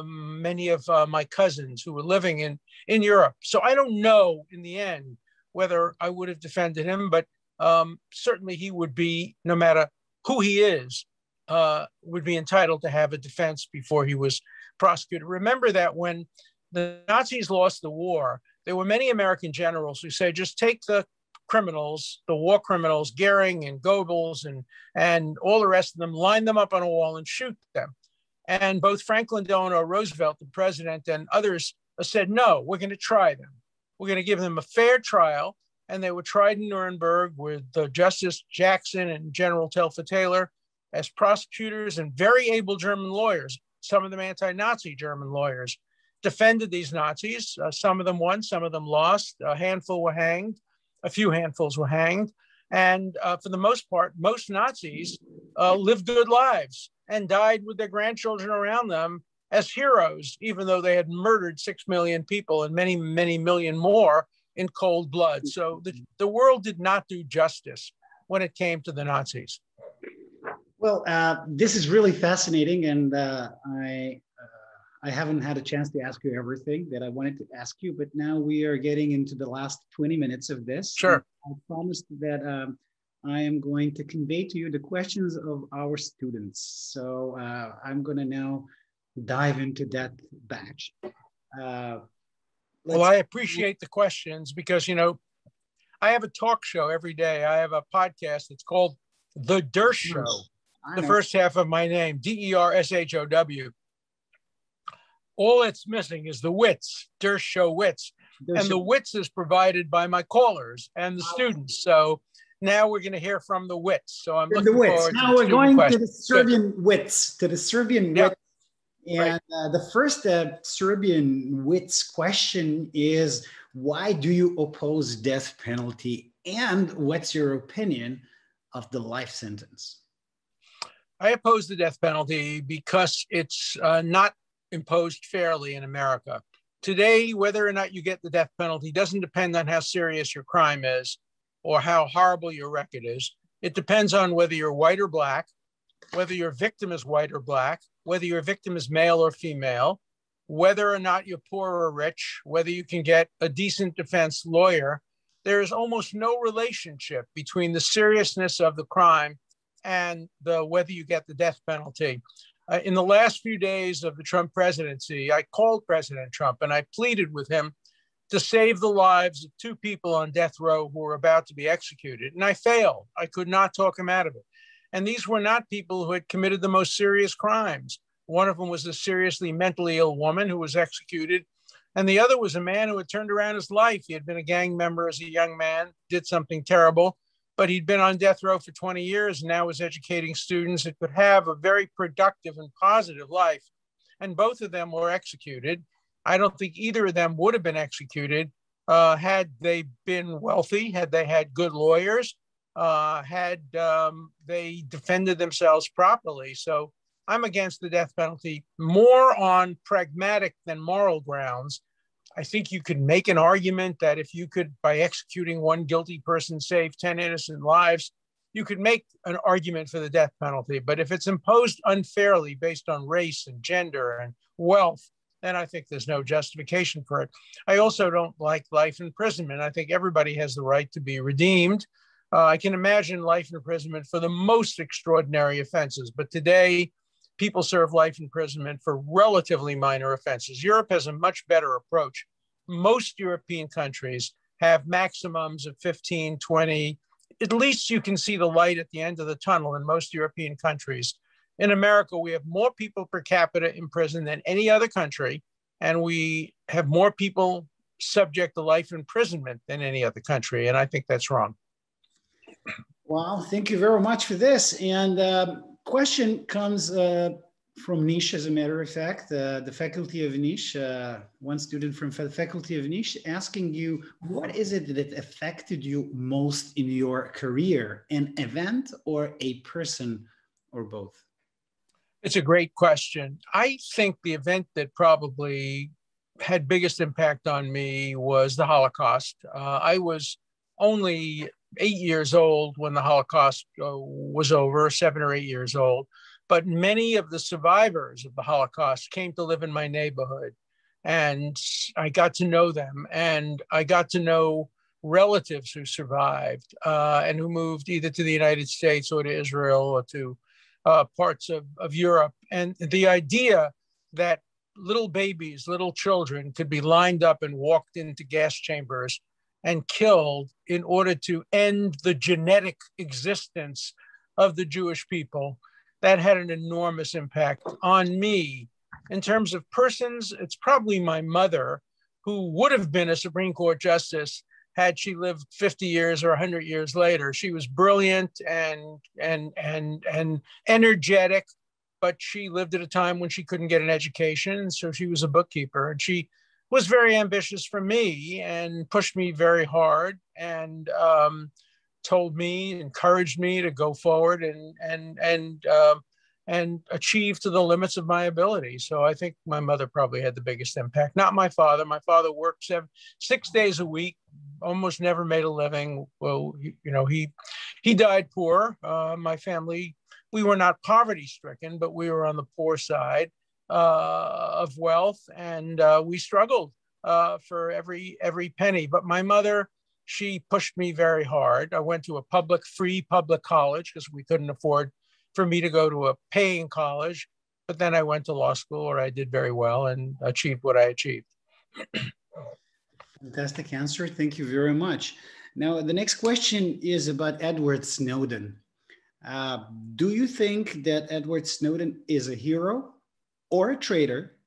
many of my cousins who were living in Europe. So I don't know in the end whether I would have defended him, but certainly he would be, no matter who he is, would be entitled to have a defense before he was prosecuted. Remember that when the Nazis lost the war, there were many American generals who said, just take the criminals, the war criminals, Goering and Goebbels and all the rest of them, line them up on a wall and shoot them. And both Franklin Delano Roosevelt, the president, and others said, no, we're going to try them. We're going to give them a fair trial. And they were tried in Nuremberg with Justice Jackson and General Telfer Taylor as prosecutors, and very able German lawyers, some of them anti-Nazi German lawyers, defended these Nazis. Some of them won, some of them lost. A handful were hanged. A few handfuls were hanged. And for the most part, most Nazis lived good lives and died with their grandchildren around them as heroes, even though they had murdered 6 million people and many, many million more in cold blood. So the world did not do justice when it came to the Nazis. Well, this is really fascinating, and I haven't had a chance to ask you everything that I wanted to ask you, but now we are getting into the last 20 minutes of this. Sure. I promised that I am going to convey to you the questions of our students. So I'm going to now dive into that batch. Well, I appreciate the questions because, you know, I have a talk show every day. I have a podcast that's called The Dersh Show. The first half of my name, DERSHOW. All it's missing is the wits, Dershowitz. And the wits is provided by my callers and the students. So now we're going to hear from the wits. So I'm looking forward now we're going to the Serbian wits, wits. And the first Serbian wits question is, why do you oppose death penalty? And what's your opinion of the life sentence? I oppose the death penalty because it's not imposed fairly in America. Today, whether or not you get the death penalty doesn't depend on how serious your crime is or how horrible your record is. It depends on whether you're white or black, whether your victim is white or black, whether your victim is male or female, whether or not you're poor or rich, whether you can get a decent defense lawyer. There is almost no relationship between the seriousness of the crime and whether you get the death penalty. In the last few days of the Trump presidency, I called President Trump and I pleaded with him to save the lives of 2 people on death row who were about to be executed. And I failed. I could not talk him out of it. And these were not people who had committed the most serious crimes. One of them was a seriously mentally ill woman who was executed. And the other was a man who had turned around his life. He had been a gang member as a young man, did something terrible, but he'd been on death row for 20 years and now was educating students that could have a very productive and positive life. And both of them were executed. I don't think either of them would have been executed had they been wealthy, had they had good lawyers, had they defended themselves properly. So I'm against the death penalty more on pragmatic than moral grounds. I think you could make an argument that if you could, by executing one guilty person, save 10 innocent lives, you could make an argument for the death penalty. But if it's imposed unfairly based on race and gender and wealth, then I think there's no justification for it. I also don't like life imprisonment. I think everybody has the right to be redeemed. I can imagine life imprisonment for the most extraordinary offenses, but today people serve life imprisonment for relatively minor offenses. Europe has a much better approach. Most European countries have maximums of 15, 20. At least you can see the light at the end of the tunnel in most European countries. In America, we have more people per capita in prison than any other country, and we have more people subject to life imprisonment than any other country, and I think that's wrong. Well, thank you very much for this. And question comes from Niche, as a matter of fact, the faculty of Niche, one student from the faculty of Niche asking you, what is it that affected you most in your career, an event or a person or both? It's a great question. I think the event that probably had biggest impact on me was the Holocaust. I was only 8 years old when the Holocaust was over, 7 or 8 years old. But many of the survivors of the Holocaust came to live in my neighborhood, and I got to know them, and I got to know relatives who survived and who moved either to the United States or to Israel or to parts of Europe. And the idea that little babies, little children could be lined up and walked into gas chambers and killed in order to end the genetic existence of the Jewish people, that had an enormous impact on me. In terms of persons, it's probably my mother, who would have been a Supreme Court justice had she lived 50 years or 100 years later. She was brilliant and energetic, but she lived at a time when she couldn't get an education, so she was a bookkeeper. And she was very ambitious for me and pushed me very hard and told me, encouraged me to go forward and achieve to the limits of my ability. So I think my mother probably had the biggest impact, not my father. My father worked 6 days a week, almost never made a living. Well, he died poor. My family, we were not poverty stricken, but we were on the poor side of wealth, and we struggled for every penny. But my mother, she pushed me very hard. I went to a free public college because we couldn't afford for me to go to a paying college. But then I went to law school, where I did very well and achieved what I achieved. Fantastic answer. Thank you very much. Now, the next question is about Edward Snowden. Do you think that Edward Snowden is a hero or a traitor?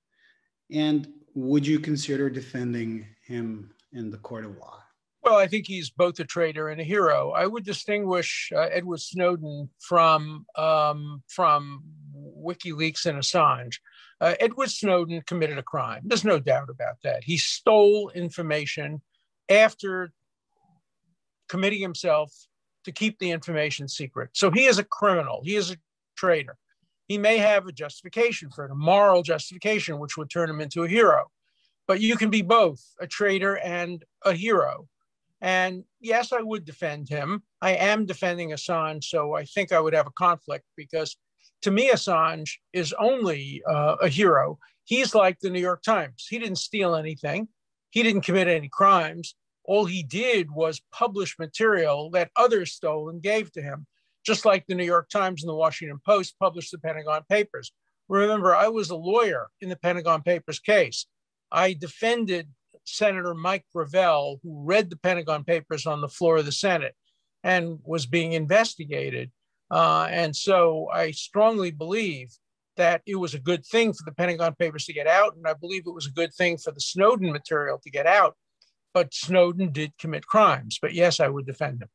And would you consider defending him in the court of law? Well, I think he's both a traitor and a hero. I would distinguish Edward Snowden from WikiLeaks and Assange. Edward Snowden committed a crime. There's no doubt about that. He stole information after committing himself to keep the information secret. So he is a criminal. He is a traitor. He may have a justification for it, a moral justification, which would turn him into a hero. But you can be both a traitor and a hero. And yes, I would defend him. I am defending Assange, so I think I would have a conflict, because to me, Assange is only a hero. He's like the New York Times. He didn't steal anything. He didn't commit any crimes. All he did was publish material that others stole and gave to him, just like the New York Times and the Washington Post published the Pentagon Papers. Remember, I was a lawyer in the Pentagon Papers case. I defended Senator Mike Gravel, who read the Pentagon Papers on the floor of the Senate and was being investigated. And so I strongly believe that it was a good thing for the Pentagon Papers to get out. And I believe it was a good thing for the Snowden material to get out. But Snowden did commit crimes. But yes, I would defend him.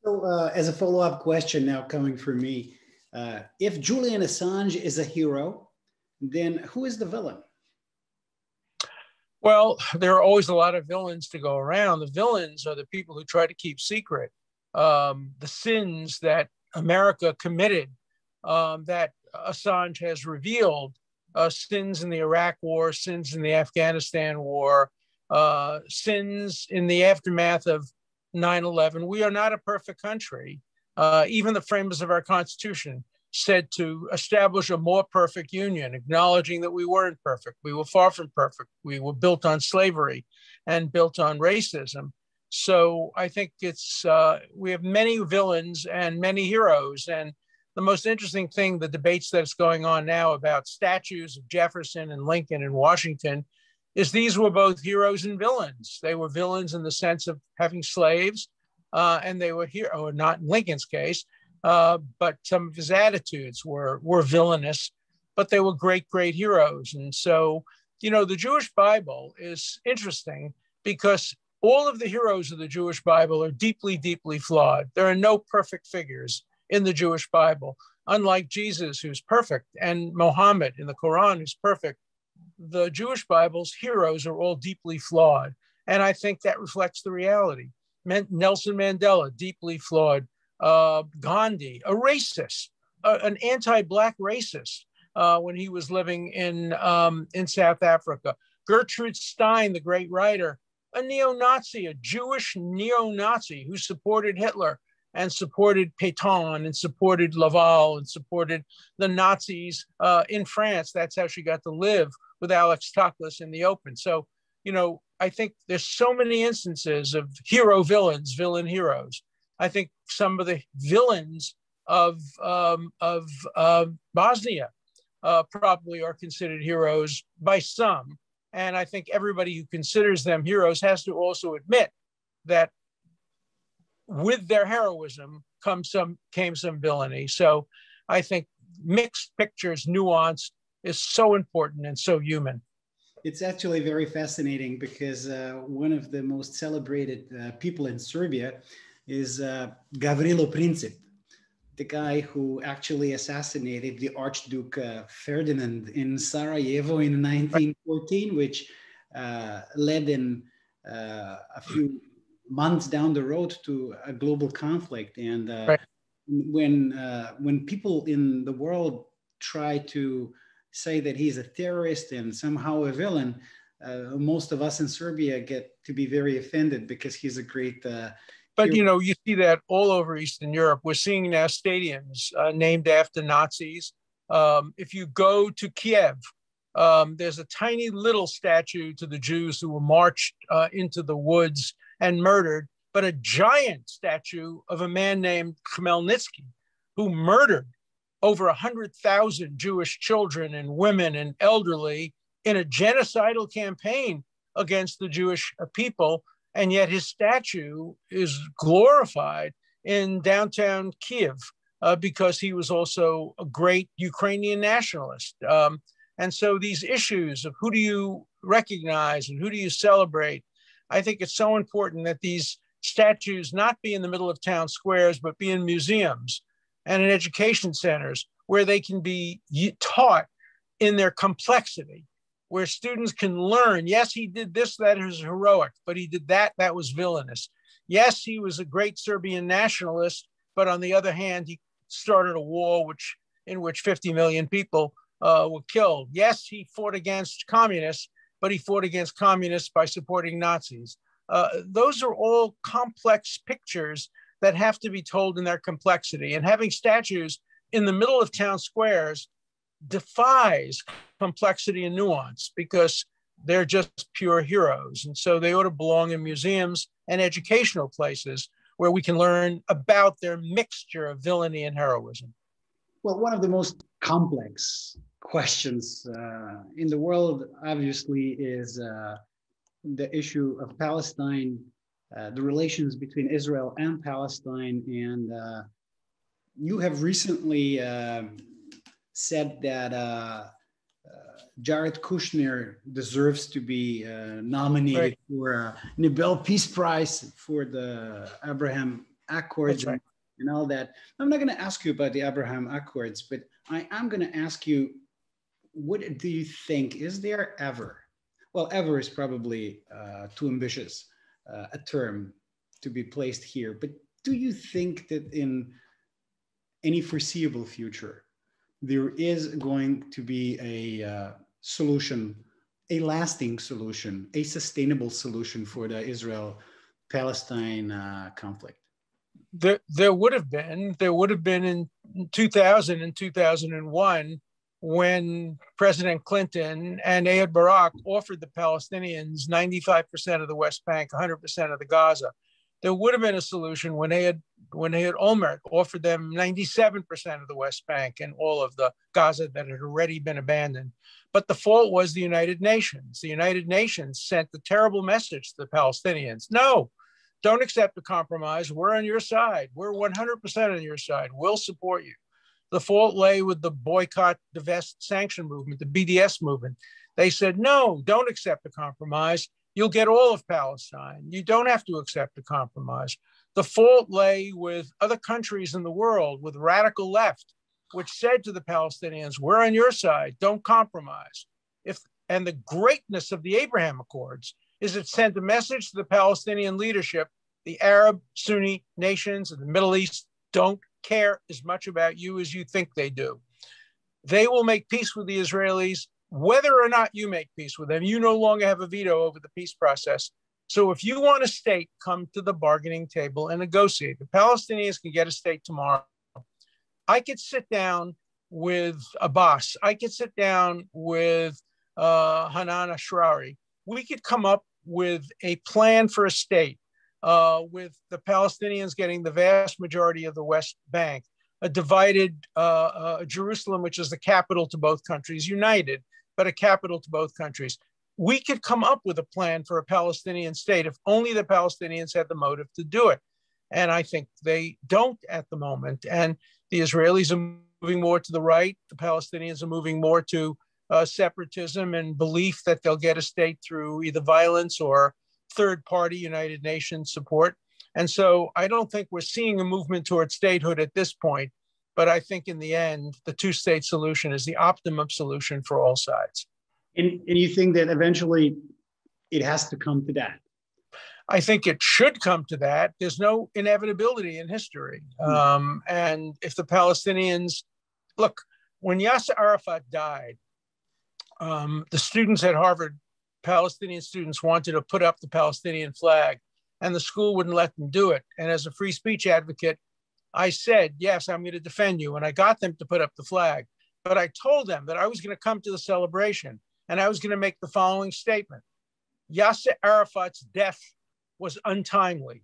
So as a follow-up question now coming from me, if Julian Assange is a hero, then who is the villain? Well, there are always a lot of villains to go around. The villains are the people who try to keep secret the sins that America committed that Assange has revealed, sins in the Iraq War, sins in the Afghanistan War, sins in the aftermath of 9/11. We are not a perfect country. Even the framers of our Constitution said to establish a more perfect union, acknowledging that we weren't perfect. We were far from perfect. We were built on slavery and built on racism. So I think it's, we have many villains and many heroes. And the most interesting thing, the debates that's going on now about statues of Jefferson and Lincoln and Washington, is these were both heroes and villains. They were villains in the sense of having slaves, and they were or not in Lincoln's case, but some of his attitudes were villainous, but they were great, great heroes. And so, you know, the Jewish Bible is interesting because all of the heroes of the Jewish Bible are deeply, deeply flawed. There are no perfect figures in the Jewish Bible, unlike Jesus, who's perfect, and Muhammad in the Quran, who's perfect. The Jewish Bible's heroes are all deeply flawed. And I think that reflects the reality. Nelson Mandela, deeply flawed. Gandhi, a racist, an anti-Black racist when he was living in South Africa. Gertrude Stein, the great writer, a neo-Nazi, a Jewish neo-Nazi who supported Hitler and supported Pétain and supported Laval and supported the Nazis in France. That's how she got to live with Alex Toklas in the open. So, you know, I think there's so many instances of hero villains, villain heroes. I think some of the villains of Bosnia probably are considered heroes by some. And I think everybody who considers them heroes has to also admit that with their heroism came some villainy. So I think mixed pictures, nuanced, is so important and so human. It's actually very fascinating because one of the most celebrated people in Serbia is Gavrilo Princip, the guy who actually assassinated the Archduke Ferdinand in Sarajevo in 1914, which led in a few months down the road to a global conflict. And right. when people in the world try to say that he's a terrorist and somehow a villain, most of us in Serbia get to be very offended because he's a great but you know, you see that all over Eastern Europe. We're seeing now stadiums named after Nazis. If you go to Kiev, there's a tiny little statue to the Jews who were marched into the woods and murdered, but a giant statue of a man named Khmelnytsky, who murdered over 100,000 Jewish children and women and elderly in a genocidal campaign against the Jewish people. And yet his statue is glorified in downtown Kiev because he was also a great Ukrainian nationalist. And so these issues of who do you recognize and who do you celebrate, I think it's so important that these statues not be in the middle of town squares, but be in museums and in education centers where they can be taught in their complexity, where students can learn, yes, he did this, that is heroic, but he did that, that was villainous. Yes, he was a great Serbian nationalist, but on the other hand, he started a war in which 50 million people were killed. Yes, he fought against communists, but he fought against communists by supporting Nazis. Those are all complex pictures that have to be told in their complexity. And having statues in the middle of town squares defies complexity and nuance because they're just pure heroes. And so they ought to belong in museums and educational places where we can learn about their mixture of villainy and heroism. Well, one of the most complex questions in the world, obviously, is the issue of Palestine, the relations between Israel and Palestine. And you have recently said that Jared Kushner deserves to be nominated for a Nobel Peace Prize for the Abraham Accords and all that. I'm not going to ask you about the Abraham Accords, but I am going to ask you, what do you think? Is there ever, well, ever is probably too ambitious a term to be placed here, but do you think that in any foreseeable future, there is going to be a solution, a lasting solution, a sustainable solution for the Israel-Palestine conflict? There would have been in 2000 and 2001 when President Clinton and Ehud Barak offered the Palestinians 95% of the West Bank, 100% of the Gaza. There would have been a solution when Ehud Olmert offered them 97% of the West Bank and all of the Gaza that had already been abandoned. But the fault was the United Nations. The United Nations sent the terrible message to the Palestinians. No, don't accept the compromise. We're on your side. We're 100% on your side. We'll support you. The fault lay with the boycott, divest, sanction movement, the BDS movement. They said, no, don't accept the compromise. You'll get all of Palestine. You don't have to accept the compromise. The fault lay with other countries in the world, with radical left, which said to the Palestinians, we're on your side, don't compromise. And the greatness of the Abraham Accords is it sent a message to the Palestinian leadership, the Arab Sunni nations in the Middle East don't care as much about you as you think they do. They will make peace with the Israelis, whether or not you make peace with them. You no longer have a veto over the peace process. So if you want a state, come to the bargaining table and negotiate. The Palestinians can get a state tomorrow. I could sit down with Abbas. I could sit down with Hanan Ashrawi. We could come up with a plan for a state with the Palestinians getting the vast majority of the West Bank, a divided Jerusalem, which is the capital to both countries, united, but a capital to both countries. We could come up with a plan for a Palestinian state if only the Palestinians had the motive to do it. And I think they don't at the moment. And the Israelis are moving more to the right. The Palestinians are moving more to separatism and belief that they'll get a state through either violence or third-party United Nations support. And so I don't think we're seeing a movement towards statehood at this point. But I think in the end, the two-state solution is the optimum solution for all sides. And you think that eventually it has to come to that? I think it should come to that. There's no inevitability in history. And if the Palestinians, look, when Yasser Arafat died, the students at Harvard, Palestinian students, wanted to put up the Palestinian flag, and the school wouldn't let them do it. And as a free speech advocate, I said, yes, I'm going to defend you. And I got them to put up the flag. But I told them that I was going to come to the celebration and I was going to make the following statement. Yasser Arafat's death was untimely.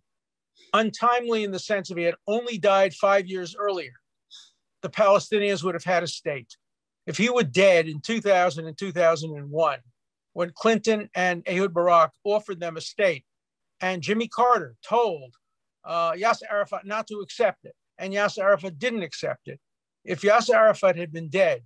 Untimely in the sense of he had only died 5 years earlier. The Palestinians would have had a state. If he were dead in 2000 and 2001, when Clinton and Ehud Barak offered them a state, and Jimmy Carter told Yasser Arafat not to accept it, and Yasser Arafat didn't accept it. If Yasser Arafat had been dead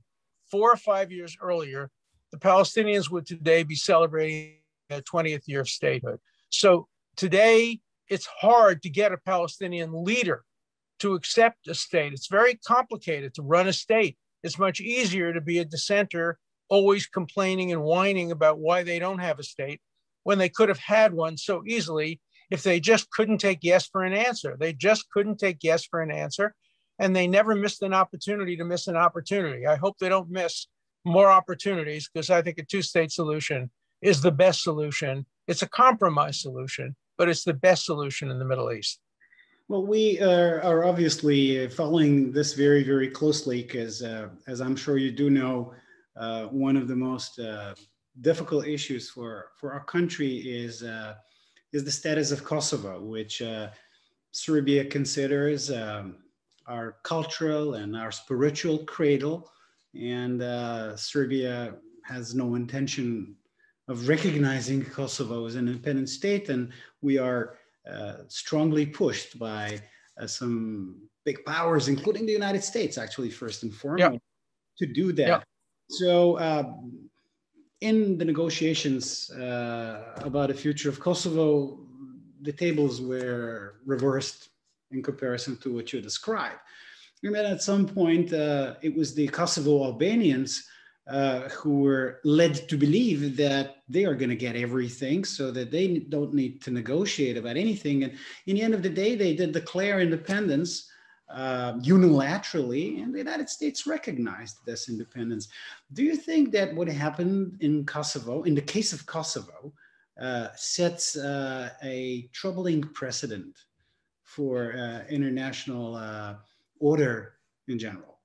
4 or 5 years earlier, the Palestinians would today be celebrating their 20th year of statehood. So today, it's hard to get a Palestinian leader to accept a state. It's very complicated to run a state. It's much easier to be a dissenter, always complaining and whining about why they don't have a state, when they could have had one so easily if they just couldn't take yes for an answer. They just couldn't take yes for an answer, and they never missed an opportunity to miss an opportunity. I hope they don't miss more opportunities, because I think a two-state solution is the best solution. It's a compromise solution, but it's the best solution in the Middle East. Well, we are obviously following this very, very closely because, as I'm sure you do know, one of the most difficult issues for our country is the status of Kosovo, which Serbia considers our cultural and our spiritual cradle. And Serbia has no intention of recognizing Kosovo as an independent state. And we are strongly pushed by some big powers, including the United States, actually, first and foremost, to do that. So in the negotiations about the future of Kosovo, the tables were reversed in comparison to what you described. And then at some point, it was the Kosovo Albanians who were led to believe that they are going to get everything, so that they don't need to negotiate about anything. And in the end of the day, they did declare independence unilaterally, and the United States recognized this independence. Do you think that what happened in Kosovo, in the case of Kosovo, sets a troubling precedent for international order in general?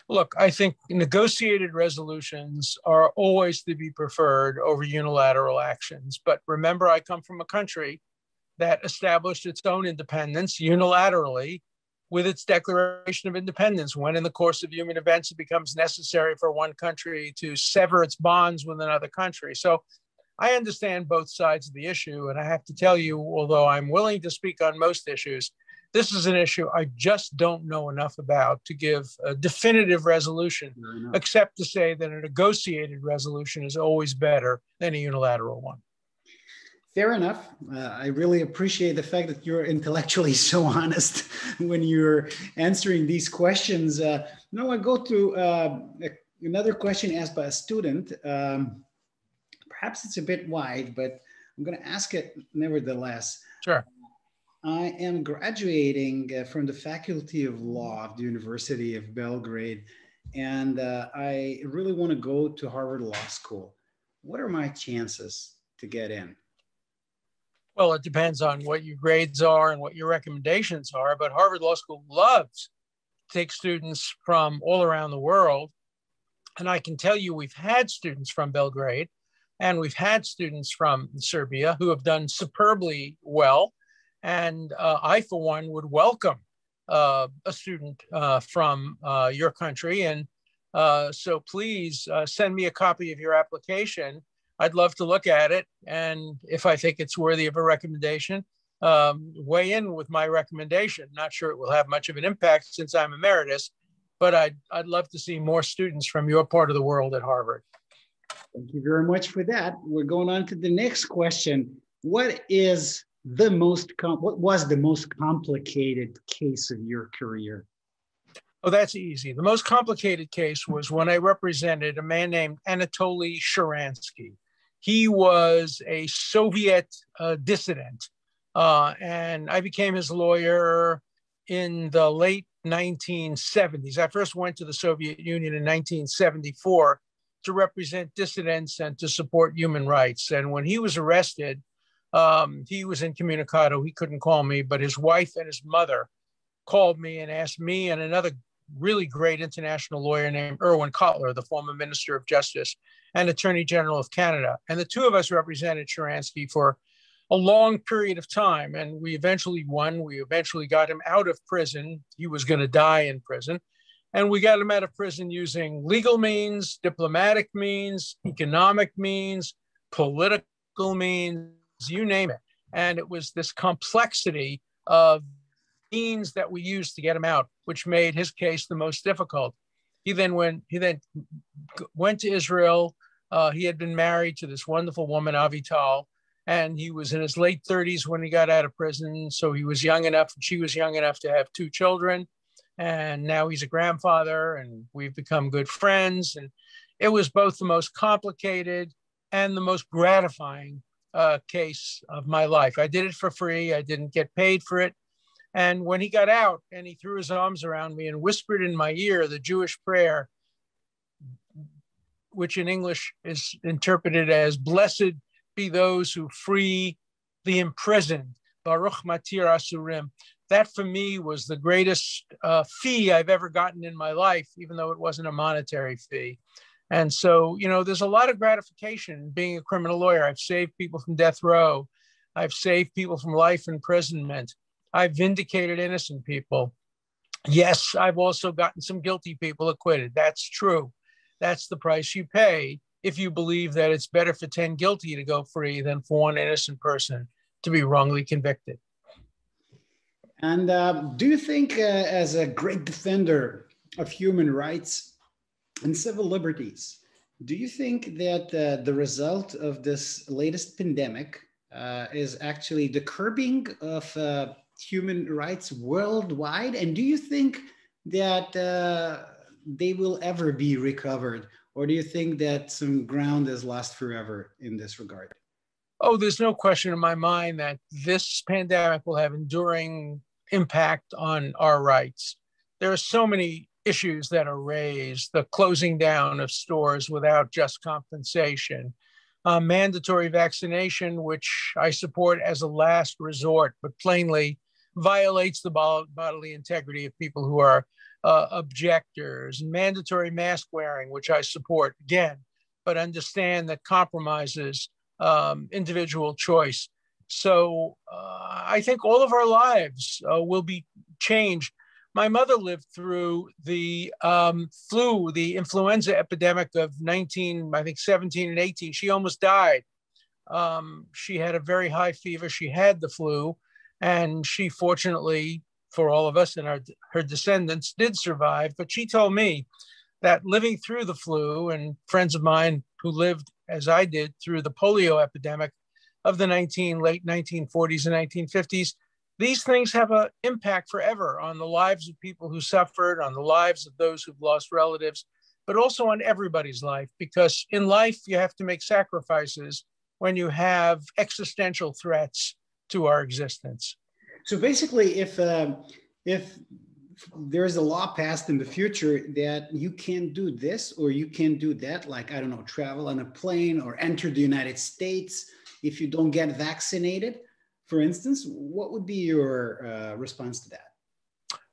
Look, I think negotiated resolutions are always to be preferred over unilateral actions. But remember, I come from a country that established its own independence unilaterally with its Declaration of Independence, when in the course of human events it becomes necessary for one country to sever its bonds with another country. So I understand both sides of the issue. And I have to tell you, although I'm willing to speak on most issues, this is an issue I just don't know enough about to give a definitive resolution, except to say that a negotiated resolution is always better than a unilateral one. Fair enough. I really appreciate the fact that you're intellectually so honest when you're answering these questions. Now I go to another question asked by a student. Perhaps it's a bit wide, but I'm going to ask it nevertheless. Sure. I am graduating from the Faculty of Law of the University of Belgrade, and I really want to go to Harvard Law School. What are my chances to get in? Well, it depends on what your grades are and what your recommendations are, but Harvard Law School loves to take students from all around the world. And I can tell you, we've had students from Belgrade and we've had students from Serbia who have done superbly well. And I, for one, would welcome a student from your country. And so please send me a copy of your application. I'd love to look at it. And if I think it's worthy of a recommendation, weigh in with my recommendation. Not sure it will have much of an impact since I'm emeritus, but I'd love to see more students from your part of the world at Harvard. Thank you very much for that. We're going on to the next question. What was the most complicated case of your career? Oh, that's easy. The most complicated case was when I represented a man named Anatoly Sharansky. He was a Soviet dissident, and I became his lawyer in the late 1970s. I first went to the Soviet Union in 1974 to represent dissidents and to support human rights. And when he was arrested, he was incommunicado. He couldn't call me, but his wife and his mother called me and asked me and another really great international lawyer named Irwin Cotler, the former Minister of Justice and Attorney General of Canada. And the two of us represented Sharansky for a long period of time. And we eventually won. We eventually got him out of prison. He was going to die in prison. And we got him out of prison using legal means, diplomatic means, economic means, political means, you name it. And it was this complexity of means that we used to get him out, which made his case the most difficult. He then went to Israel. He had been married to this wonderful woman, Avital, and he was in his late 30s when he got out of prison. So he was young enough, and she was young enough to have 2 children. And now he's a grandfather, and we've become good friends. And it was both the most complicated and the most gratifying case of my life. I did it for free. I didn't get paid for it. And when he got out and he threw his arms around me and whispered in my ear the Jewish prayer, which in English is interpreted as, "Blessed be those who free the imprisoned, Baruch Matir Asurim." That for me was the greatest fee I've ever gotten in my life, even though it wasn't a monetary fee. And so, you know, there's a lot of gratification being a criminal lawyer. I've saved people from death row. I've saved people from life imprisonment. I've vindicated innocent people. Yes, I've also gotten some guilty people acquitted. That's true. That's the price you pay if you believe that it's better for 10 guilty to go free than for one innocent person to be wrongly convicted. And do you think, as a great defender of human rights and civil liberties, do you think that the result of this latest pandemic is actually the curbing of human rights worldwide? And do you think that they will ever be recovered? Or do you think that some ground is lost forever in this regard? Oh, there's no question in my mind that this pandemic will have enduring impact on our rights. There are so many issues that are raised: the closing down of stores without just compensation, mandatory vaccination, which I support as a last resort, but plainly violates the bodily integrity of people who are objectors, and mandatory mask wearing, which I support again, but understand that compromises individual choice. So I think all of our lives will be changed. My mother lived through the flu, the influenza epidemic of 17 and 18. She almost died. She had a very high fever. She had the flu, and she fortunately, for all of us and her descendants, did survive. But she told me that living through the flu, and friends of mine who lived, as I did, through the polio epidemic of the late 1940s and 1950s, these things have an impact forever on the lives of people who suffered, on the lives of those who've lost relatives, but also on everybody's life, because in life you have to make sacrifices when you have existential threats to our existence. So basically, if there's a law passed in the future that you can't do this or you can't do that, like, I don't know, travel on a plane or enter the United States if you don't get vaccinated, for instance, what would be your response to that?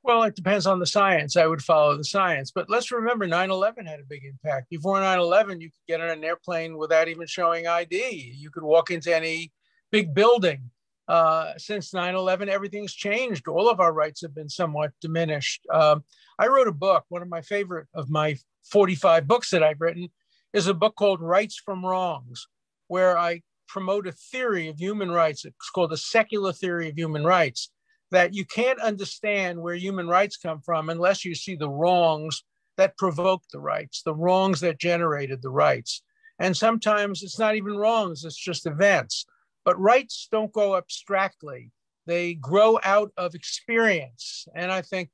Well, it depends on the science. I would follow the science. But let's remember 9/11 had a big impact. Before 9/11, you could get on an airplane without even showing ID. You could walk into any big building. Since 9/11, everything's changed. All of our rights have been somewhat diminished. I wrote a book. One of my favorite of my 45 books that I've written is a book called Rights from Wrongs, where I promote a theory of human rights. It's called the secular theory of human rights, that you can't understand where human rights come from unless you see the wrongs that provoked the rights, the wrongs that generated the rights. And sometimes it's not even wrongs, it's just events. But rights don't go abstractly. They grow out of experience. And I think,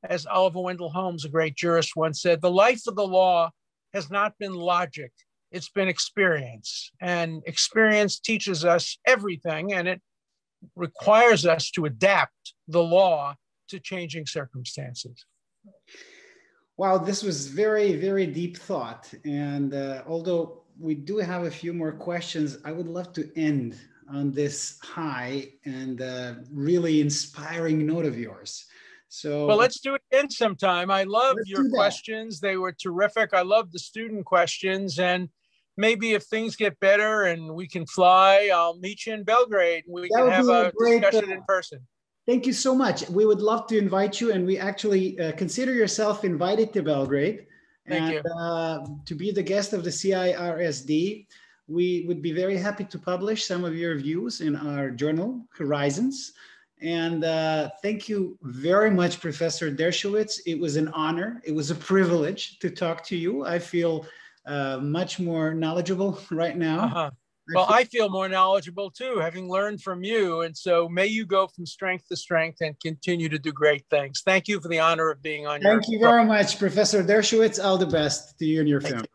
as Oliver Wendell Holmes, a great jurist, once said, the life of the law has not been logic, it's been experience. And experience teaches us everything, and it requires us to adapt the law to changing circumstances. Wow, this was very, very deep thought. And although we do have a few more questions, I would love to end on this high and really inspiring note of yours. So, well, let's do it again sometime. I love your questions. They were terrific. I love the student questions. And maybe if things get better and we can fly, I'll meet you in Belgrade. We can have a discussion in person. Thank you so much. We would love to invite you, and we actually consider yourself invited to Belgrade. Thank you. To be the guest of the CIRSD. We would be very happy to publish some of your views in our journal, Horizons. And thank you very much, Professor Dershowitz. It was an honor. It was a privilege to talk to you. I feel much more knowledgeable right now. Well, I feel more knowledgeable too, having learned from you. And so may you go from strength to strength and continue to do great things. Thank you for the honor of being on your. Thank you very much, Professor Dershowitz. All the best to you and your family.